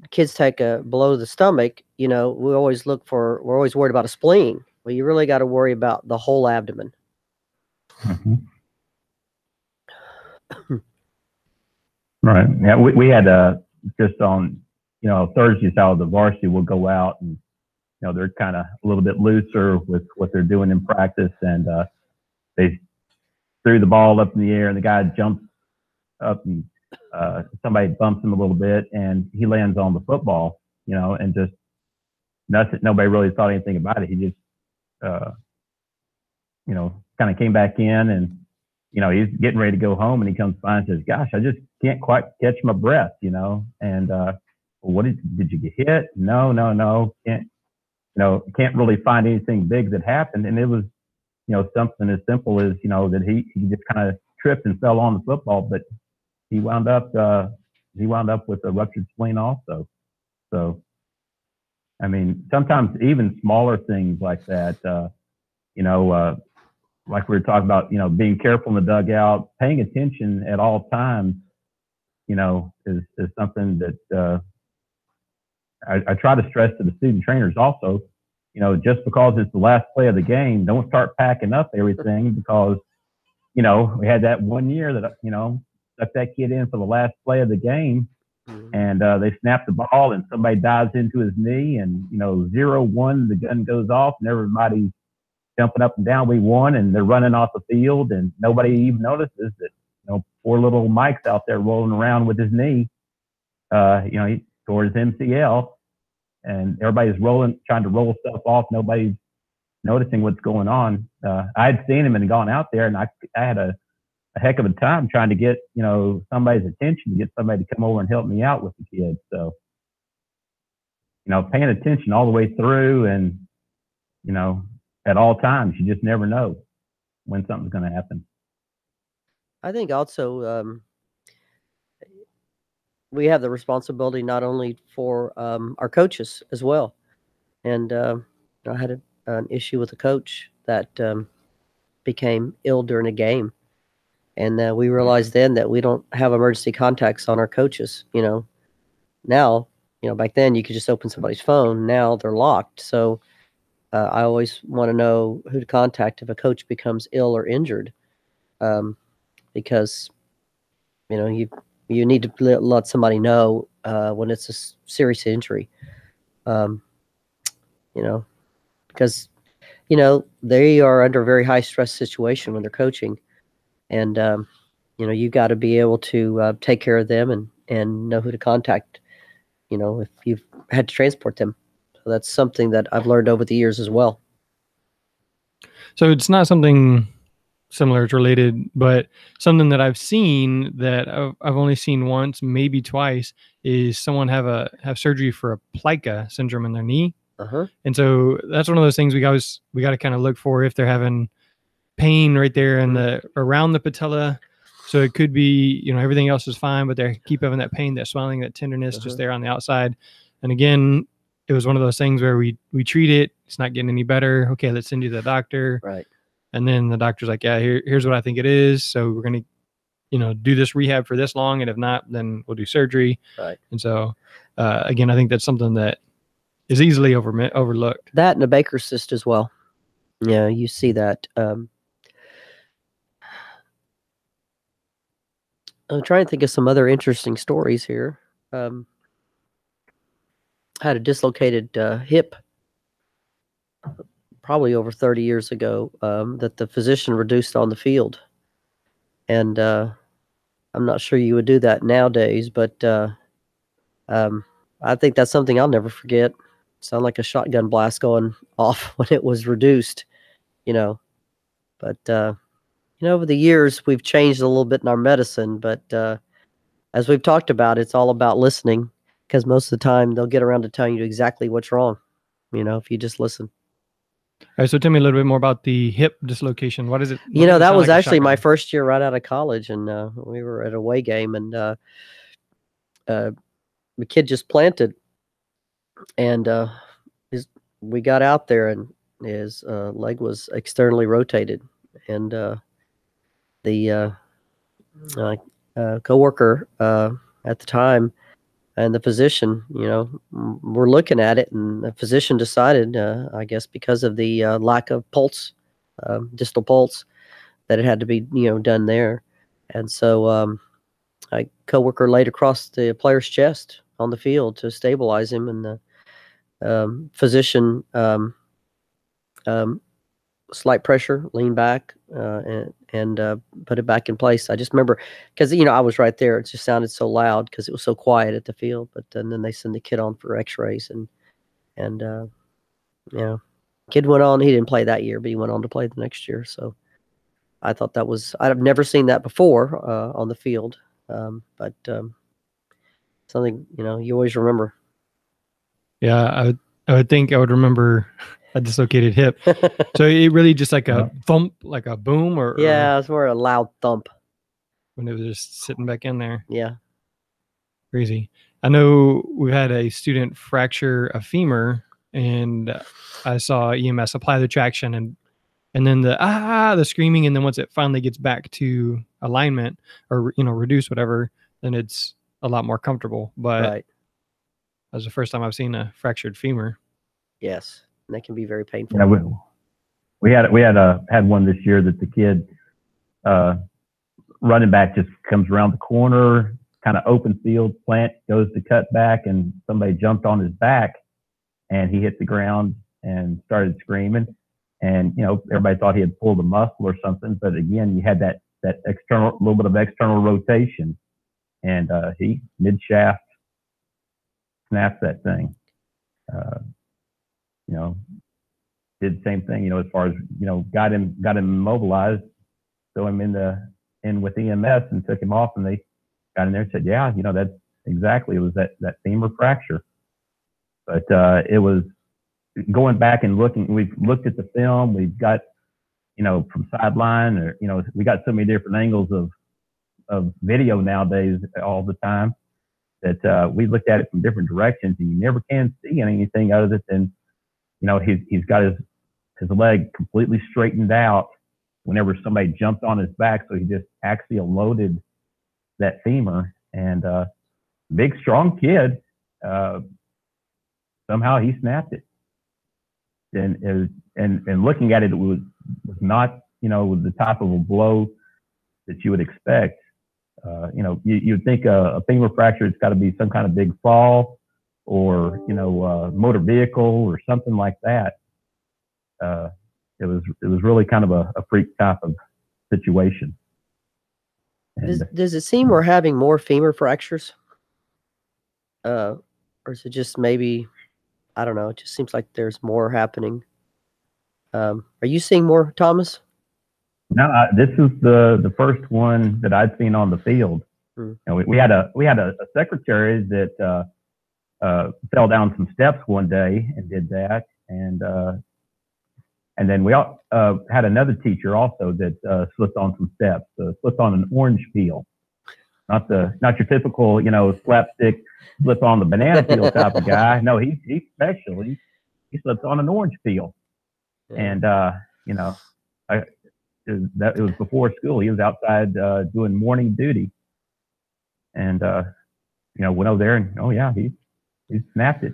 kids take a below the stomach. We're always worried about a spleen. Well, you really got to worry about the whole abdomen. Mm-hmm. Right. Yeah, we had just on Thursdays out of the varsity, we'll go out, and they're kind of a little bit looser with what they're doing in practice, and they threw the ball up in the air, and the guy jumps up, and somebody bumps him a little bit, and he lands on the football, and just nothing. Nobody really thought anything about it. He just kind of came back in, and he's getting ready to go home, and he comes by and says, "Gosh, I just can't quite catch my breath," and what did you get hit? No, can't really find anything big that happened. And it was, something as simple as, that he just kind of tripped and fell on the football, but he wound up with a ruptured spleen also. So, I mean, sometimes even smaller things like that, like we were talking about, being careful in the dugout, paying attention at all times, is something that I try to stress to the student trainers also. Just because it's the last play of the game, don't start packing up everything, because, we had that one year that, stuck that kid in for the last play of the game, and they snap the ball, and somebody dives into his knee, and, 0-1, the gun goes off, and everybody's jumping up and down. We won, and they're running off the field, and nobody even notices that, poor little Mike's out there rolling around with his knee. He tore his MCL, and everybody's trying to roll stuff off. Nobody's noticing what's going on. I'd seen him and gone out there, and I had a heck of a time trying to get, somebody's attention, to get somebody to come over and help me out with the kids. So, paying attention all the way through, and, at all times, you just never know when something's going to happen. I think also we have the responsibility not only for our coaches as well. And I had an issue with a coach that became ill during a game. And we realized then that we don't have emergency contacts on our coaches. Now, back then you could just open somebody's phone. Now they're locked. So I always want to know who to contact if a coach becomes ill or injured, because you need to let somebody know when it's a serious injury. Because they are under a very high stress situation when they're coaching, and you got to be able to take care of them and know who to contact. If you've had to transport them. So that's something that I've learned over the years as well. So it's not something similar, it's related, but something that I've seen that I've only seen once, maybe twice, is someone have surgery for a plica syndrome in their knee. And so that's one of those things we got to kind of look for if they're having pain right there in around the patella. So it could be, everything else is fine, but they keep having that pain, that swelling, that tenderness just there on the outside. And again, it was one of those things where we treat it. It's not getting any better. Okay, let's send you to the doctor. Right. And then the doctor's like, yeah, here's what I think it is. So we're going to, do this rehab for this long. And if not, then we'll do surgery. Right. And so, again, I think that's something that is easily overlooked. That and a Baker's cyst as well. Yeah, you see that. I'm trying to think of some other interesting stories here. I had a dislocated hip probably over 30 years ago that the physician reduced on the field. And I'm not sure you would do that nowadays, but I think that's something I'll never forget. Sound like a shotgun blast going off when it was reduced, But over the years, we've changed a little bit in our medicine, but as we've talked about, it's all about listening, because most of the time they'll get around to telling you exactly what's wrong, if you just listen. All right, so tell me a little bit more about the hip dislocation. What is it? That was actually my first year right out of college, and we were at a away game, and the kid just planted, and we got out there, and his leg was externally rotated, and the coworker at the time and the physician, were looking at it, and the physician decided, I guess because of the lack of pulse, distal pulse, that it had to be, done there. And so a coworker laid across the player's chest on the field to stabilize him, and the physician slight pressure, lean back, and put it back in place. I just remember, because I was right there. It just sounded so loud because it was so quiet at the field. But then they send the kid on for X-rays, and kid went on. He didn't play that year, but he went on to play the next year. So I thought that was, I've never seen that before on the field, but something you always remember. Yeah, I would think I would remember a dislocated hip. So it really just like a thump, like a boom, or yeah, it was more a loud thump when it was just sitting back in there. Yeah, crazy. I know we had a student fracture a femur, and I saw EMS apply the traction, and then the screaming, and then once it finally gets back to alignment or reduce whatever, then it's a lot more comfortable. But right. That was the first time I've seen a fractured femur. Yes. And that can be very painful. Yeah, we had one this year that the kid running back just comes around the corner, kind of open field, plant goes to cut back, and somebody jumped on his back, and he hit the ground and started screaming. And everybody thought he had pulled a muscle or something, but again, you had that little bit of external rotation, and he mid shaft snapped that thing. Did the same thing, as far as, got him immobilized, threw him in with EMS and took him off, and they got in there and said, yeah, that's exactly, it was that femur fracture. But it was going back and looking, we've looked at the film, we've got, from sideline, or, we got so many different angles of video nowadays all the time that we looked at it from different directions, and you never can see anything other than, he's got his his leg completely straightened out whenever somebody jumped on his back. So he just axial loaded that femur, and big, strong kid. Somehow he snapped it. And looking at it, it was not, with the type of a blow that you would expect. You'd think a femur fracture, it's got to be some kind of big fall or, motor vehicle or something like that. It was really kind of a freak type of situation. Does it seem we're having more femur fractures? Or is it just maybe, I don't know, it just seems like there's more happening. Are you seeing more, Thomas? No, this is the first one that I'd seen on the field. We had a secretary that fell down some steps one day and did that, and then we all had another teacher also that slipped on some steps, slipped on an orange peel, not your typical slapstick slip on the banana peel type of guy. No, he's special. He slipped on an orange peel, and it was before school. He was outside doing morning duty, and went over there and he snapped it.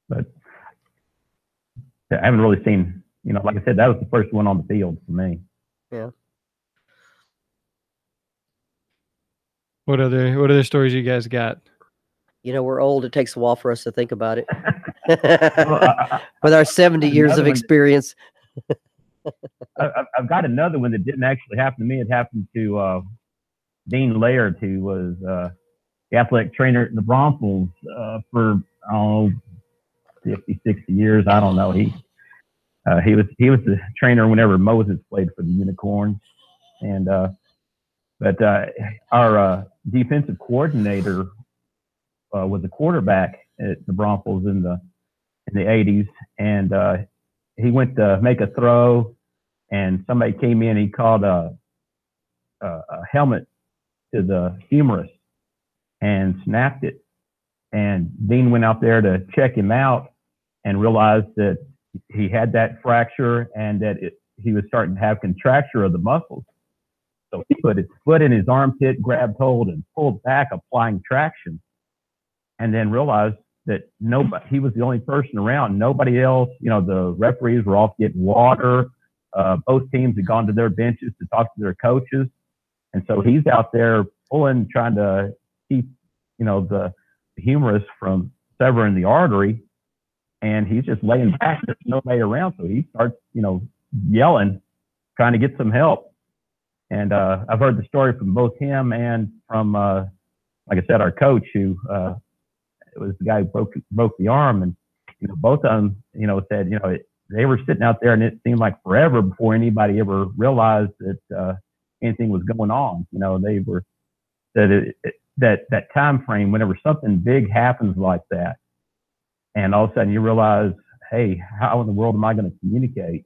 But I haven't really seen, like I said, that was the first one on the field for me. Yeah. What other stories you guys got? We're old. It takes a while for us to think about it. With our 70 years of experience. I've got another one that didn't actually happen to me. It happened to Dean Laird, who was the athletic trainer at the Broncos for 50, 60 years. I don't know. He was the trainer whenever Moses played for the Unicorns, and but our defensive coordinator was a quarterback at the Broncos in the 80s, and he went to make a throw, and somebody came in. He called a helmet to the humerus and snapped it. And Dean went out there to check him out and realized that he had that fracture and that he was starting to have contracture of the muscles. So he put his foot in his armpit, grabbed hold, and pulled back, applying traction, and then realized that he was the only person around. Nobody else, the referees were off getting water. Both teams had gone to their benches to talk to their coaches. And so he's out there pulling, trying to keep, the humerus from severing the artery. And he's just laying back. There's nobody around. So he starts, yelling, trying to get some help. And I've heard the story from both him and from, like I said, our coach, who it was the guy who broke the arm. And both of them, said, they were sitting out there, and it seemed like forever before anybody ever realized that anything was going on. They were that time frame whenever something big happens like that, and all of a sudden you realize, hey, how in the world am I going to communicate?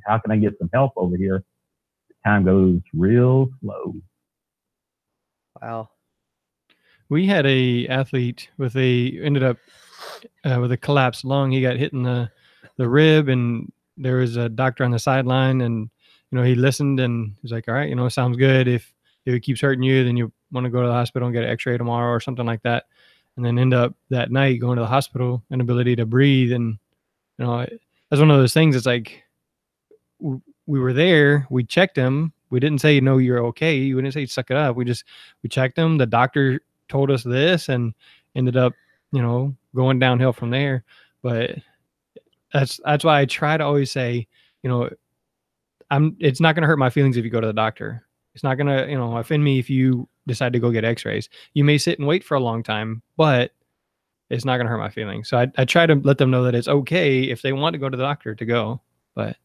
How can I get some help over here? Time goes real slow. Wow. We had a athlete ended up with a collapsed lung. He got hit in the rib, and there was a doctor on the sideline, and he listened and was like, all right, sounds good. If it keeps hurting you, then you want to go to the hospital and get an x-ray tomorrow or something like that. And then end up that night going to the hospital, inability to breathe. And that's one of those things. It's like, we were there, we checked him. We didn't say, no, you're okay. We didn't say, suck it up. We checked him. The doctor told us this, and ended up, going downhill from there. But that's why I try to always say, it's not going to hurt my feelings if you go to the doctor. It's not going to, offend me if you decide to go get x-rays. You may sit and wait for a long time, but it's not going to hurt my feelings. So I try to let them know that it's okay if they want to go to the doctor to go. But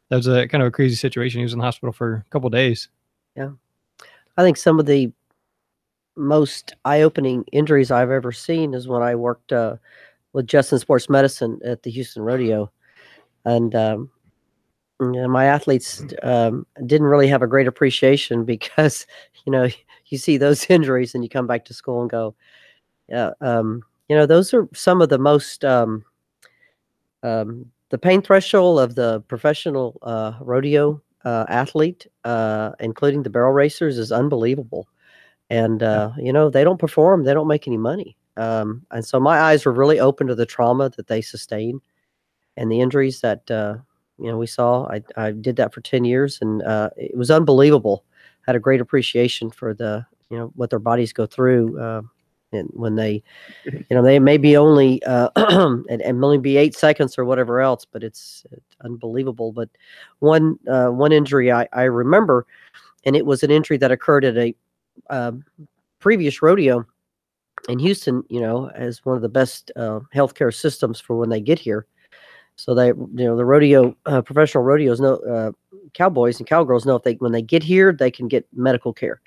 that was a kind of a crazy situation. He was in the hospital for a couple of days. Yeah. I think some of the most eye-opening injuries I've ever seen is when I worked with Justin Sports Medicine at the Houston Rodeo. And my athletes didn't really have a great appreciation because, you see those injuries and you come back to school and go, those are some of the most the pain threshold of the professional rodeo athlete, including the barrel racers, is unbelievable. And they don't perform, they don't make any money. And so my eyes were really open to the trauma that they sustain and the injuries that we saw. I did that for 10 years, and it was unbelievable. Had a great appreciation for the what their bodies go through, and when they they may be only and only be 8 seconds or whatever else, but it's unbelievable. But one injury I remember, and it was an injury that occurred at a previous rodeo in Houston, as one of the best healthcare systems for when they get here. So they, the rodeo, professional rodeos know, cowboys and cowgirls know when they get here, they can get medical care.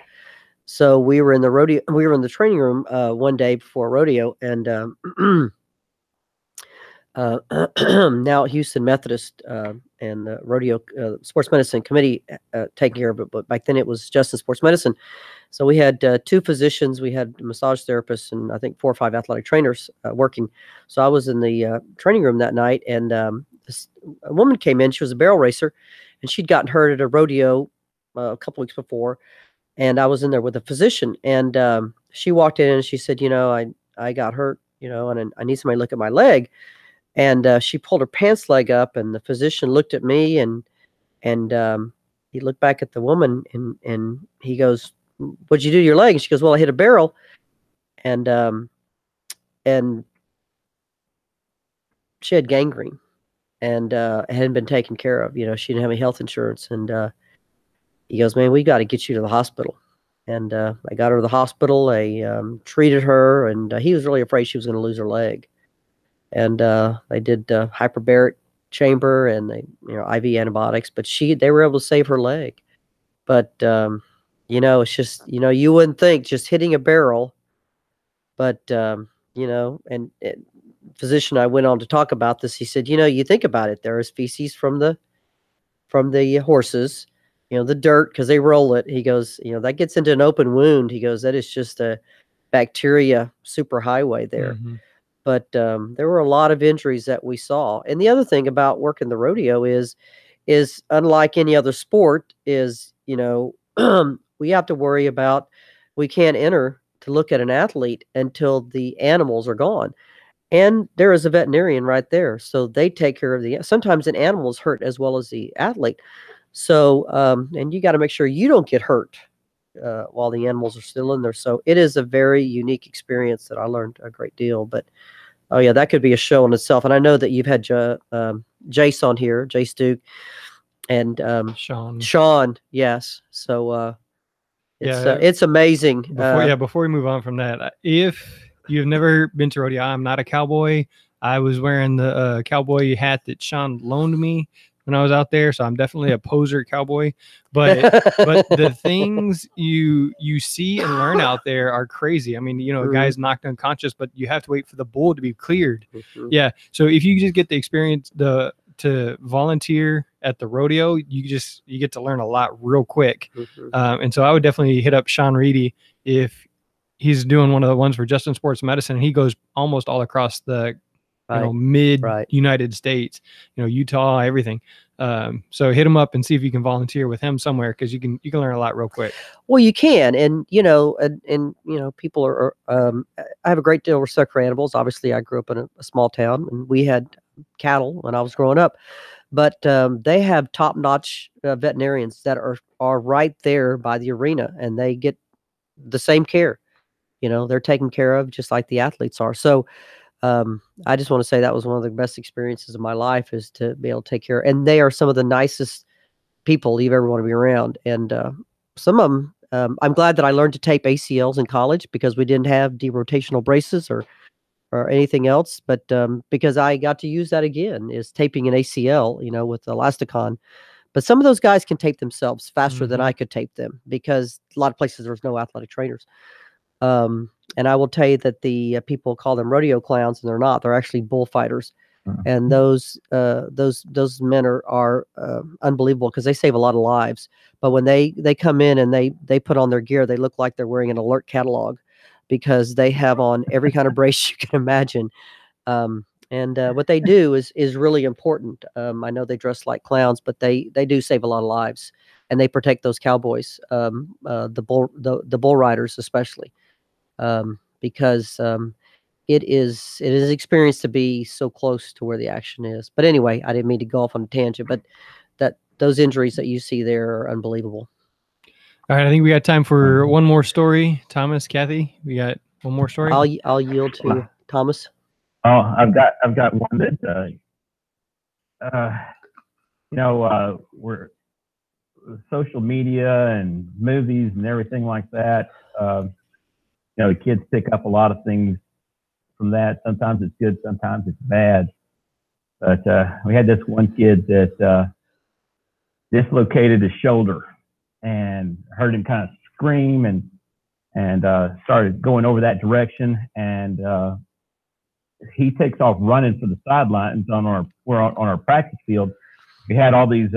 So we were in the training room one day before rodeo, and now Houston Methodist and the rodeo sports medicine committee taking care of it, but back then it was Justin Sports Medicine. So we had 2 physicians, we had massage therapists, and I think 4 or 5 athletic trainers working. So I was in the training room that night, and a woman came in. She was a barrel racer, and she'd gotten hurt at a rodeo a couple weeks before. And I was in there with a physician, and she walked in and she said, I got hurt, and I need somebody to look at my leg. And she pulled her pants leg up, and the physician looked at me, and he looked back at the woman, and he goes, "What'd you do to your leg?" And she goes, "Well, I hit a barrel, and she had gangrene, and it hadn't been taken care of. She didn't have any health insurance." And he goes, "Man, we got to get you to the hospital." And I got her to the hospital. I treated her, and he was really afraid she was going to lose her leg. And they did hyperbaric chamber, and they IV antibiotics, but they were able to save her leg. But it's just you wouldn't think just hitting a barrel, but and physician I went on to talk about this. He said, you think about it, there is feces from the horses, the dirt, because they roll it. He goes, that gets into an open wound. He goes, that is just a bacteria superhighway there. Mm-hmm. But there were a lot of injuries that we saw. And the other thing about working the rodeo is unlike any other sport is, we have to worry about, we can't enter to look at an athlete until the animals are gone. And there is a veterinarian right there. So they take care of sometimes an animal is hurt as well as the athlete. So, and you got to make sure you don't get hurt while the animals are still in there. So it is a very unique experience that I learned a great deal. But oh yeah, that could be a show in itself. And I know that you've had Jace on here, Jace Duke, and Sean, yes. So it's amazing. Before we move on from that, if you've never been to rodeo, I'm not a cowboy. I was wearing the cowboy hat that Sean loaned me when I was out there, so I'm definitely a poser cowboy. But the things you see and learn out there are crazy. I mean, a guy's knocked unconscious, but you have to wait for the bull to be cleared. Mm-hmm. Yeah. So if you just get the experience to volunteer at the rodeo, you get to learn a lot real quick. Mm-hmm. And so I would definitely hit up Sean Reedy if he's doing one of the ones for Justin Sports Medicine. He goes almost all across the mid United States, Utah, everything. So hit him up and see if you can volunteer with him somewhere, because you can learn a lot real quick. Well, you can, and people are. I have a great deal of respect for animals. Obviously, I grew up in a small town, and we had cattle when I was growing up. But they have top-notch veterinarians that are right there by the arena, and they get the same care. They're taken care of just like the athletes are. So. I just want to say that was one of the best experiences of my life, is to be able to take care. And they are some of the nicest people you ever want to be around. And some of them, I'm glad that I learned to tape ACLs in college, because we didn't have derotational braces or anything else. But because I got to use that again, is taping an ACL, with Elasticon. But some of those guys can tape themselves faster than I could tape them, because a lot of places there's no athletic trainers. And I will tell you that the people call them rodeo clowns, and they're not. They're actually bullfighters. Mm-hmm. And those men are unbelievable, because they save a lot of lives. But when they come in and they put on their gear, they look like they're wearing an alert catalog, because they have on every kind of brace you can imagine. And what they do is really important. I know they dress like clowns, but they do save a lot of lives, and they protect those cowboys, the bull riders especially, because it is an experience to be so close to where the action is. But anyway, I didn't mean to go off on a tangent, but those injuries that you see there are unbelievable. All right, I think we got time for one more story. Thomas, Cathy, we got one more story. I'll yield to Thomas. Oh, I've got one that we're social media and movies and everything like that. Kids pick up a lot of things from that. Sometimes it's good, sometimes it's bad. But we had this one kid that dislocated his shoulder, and heard him kind of scream and started going over that direction. And he takes off running for the sidelines on our practice field. We had all these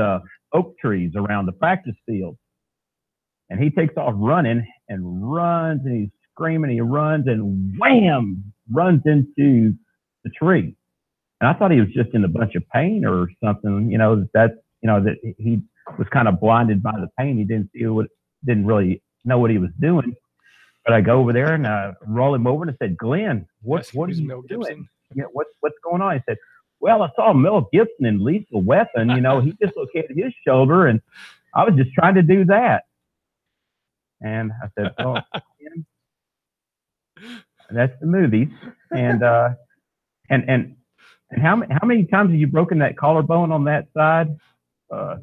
oak trees around the practice field, and he takes off running and runs, and he's screaming. He runs and wham, runs into the tree. And I thought he was just in a bunch of pain or something. That he was kind of blinded by the pain. He didn't really know what he was doing. But I go over there and I roll him over and I said, "Glenn, what are you doing? What's going on?" He said, "Well, I saw Mel Gibson in Lethal Weapon. He dislocated his shoulder, and I was just trying to do that." And I said, "Oh, that's the movies." And how many times have you broken that collarbone on that side?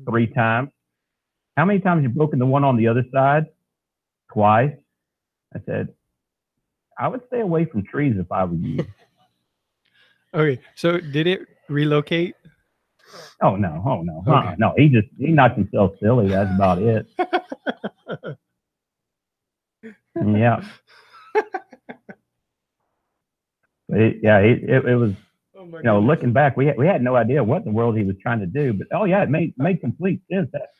3 times. How many times have you broken the one on the other side? Twice. I said, I would stay away from trees if I were you. Okay, so did it relocate? Oh no. Okay. No, he knocked himself silly. That's about it. Yeah. It was. Looking back, we had no idea what in the world he was trying to do. But it made complete sense that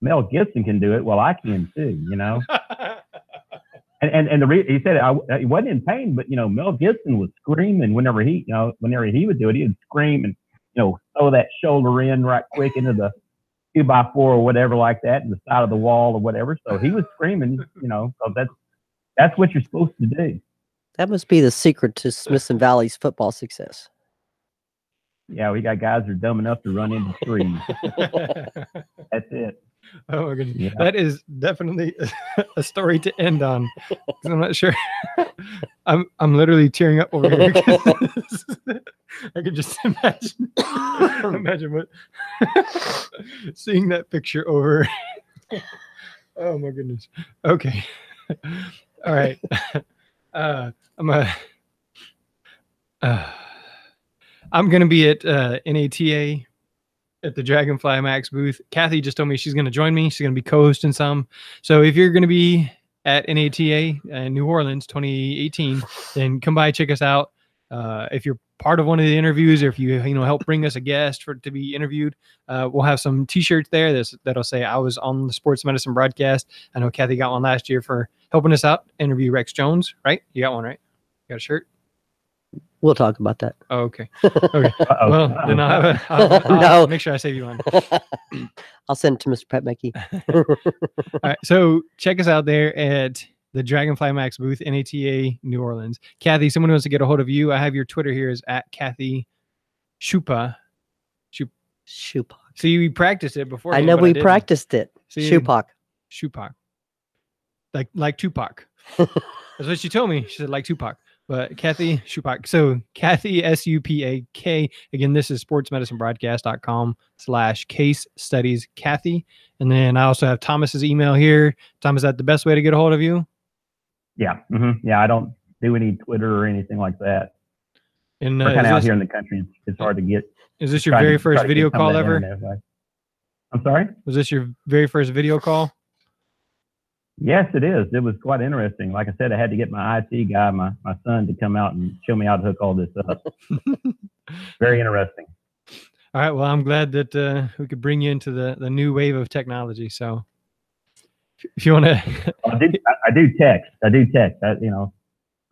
Mel Gibson can do it. Well, I can too. And he said he wasn't in pain, but Mel Gibson was screaming whenever he would do it. He would scream and throw that shoulder in right quick into the 2x4 or whatever like that, in the side of the wall or whatever. So he was screaming. So that's what you're supposed to do. That must be the secret to Smithson Valley's football success. Yeah, we got guys that are dumb enough to run into trees. That's it. Oh my goodness. Yeah. That is definitely a story to end on. I'm not sure. I'm literally tearing up over here. I could just imagine what seeing that picture over. Oh my goodness. Okay. All right. I'm gonna be at NATA at the Dragonfly Max booth. Cathy just told me she's gonna join me. She's gonna be co-hosting some. So if you're gonna be at NATA in New Orleans 2018, then come by, check us out. If you're part of one of the interviews, or if you help bring us a guest to be interviewed, we'll have some T-shirts there that'll say I was on the sports medicine broadcast. I know Cathy got one last year for helping us out interview Rex Jones, right? You got one, right? You got a shirt? We'll talk about that. Oh, okay. Okay. Well, then I'll make sure I save you one. I'll send it to Mr. Petmecky. All right. So check us out there at the Dragonfly Max booth, NATA, New Orleans. Cathy, someone wants to get a hold of you. I have your Twitter here is at Cathy Supak. Supak. So you practiced it before. I know we practiced it. Supak. Like Tupac. That's what she told me. She said like Tupac. But Cathy Supak. So Cathy, Supak. Again, this is sportsmedicinebroadcast.com/case studies Cathy. And then I also have Thomas's email here. Tom, is that the best way to get a hold of you? Yeah. Mm-hmm. Yeah, I don't do any Twitter or anything like that. And we're kind of out here in the country. It's hard to get. Is this your very first video call ever? I'm sorry? Was this your very first video call? Yes, it is. It was quite interesting. Like I said, I had to get my IT guy, my son, to come out and show me how to hook all this up. Very interesting. All right. Well, I'm glad that we could bring you into the new wave of technology. So if you want to. I do text.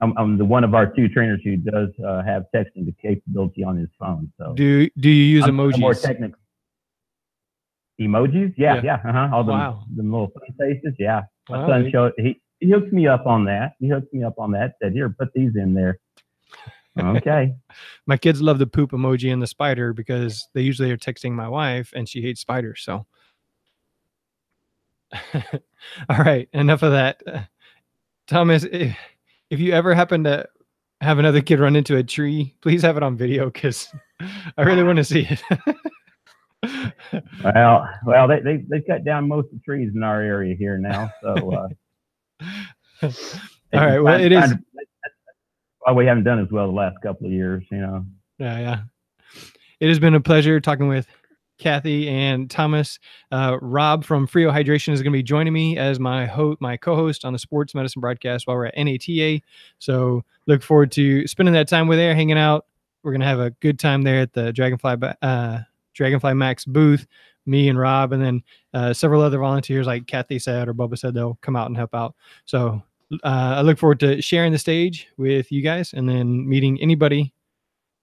I'm the one of our two trainers who does have texting capability on his phone. So do you use emojis? More technical. Emojis? Yeah. All the little faces. Yeah. My son showed he hooked me up on that. Said, here, put these in there. Okay. My kids love the poop emoji and the spider because they usually are texting my wife and she hates spiders. So, all right, enough of that. Thomas, if you ever happen to have another kid run into a tree, please have it on video because I really want to see it. Well, they cut down most of the trees in our area here now. So, all right. Well, it is. Well, we haven't done as well the last couple of years, Yeah. It has been a pleasure talking with Cathy and Thomas. Rob from Frio Hydration is going to be joining me as my co-host on the sports medicine broadcast while we're at NATA. So look forward to spending that time with there, hanging out. We're going to have a good time there at the Dragonfly Max booth, me and Rob, and then several other volunteers like Cathy said or Bubba said they'll come out and help out. So I look forward to sharing the stage with you guys and then meeting anybody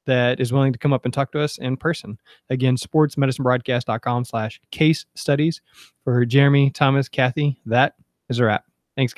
that is willing to come up and talk to us in person. Again, sportsmedicinebroadcast.com/case studies. For Jeremy, Thomas, Cathy, that is a wrap.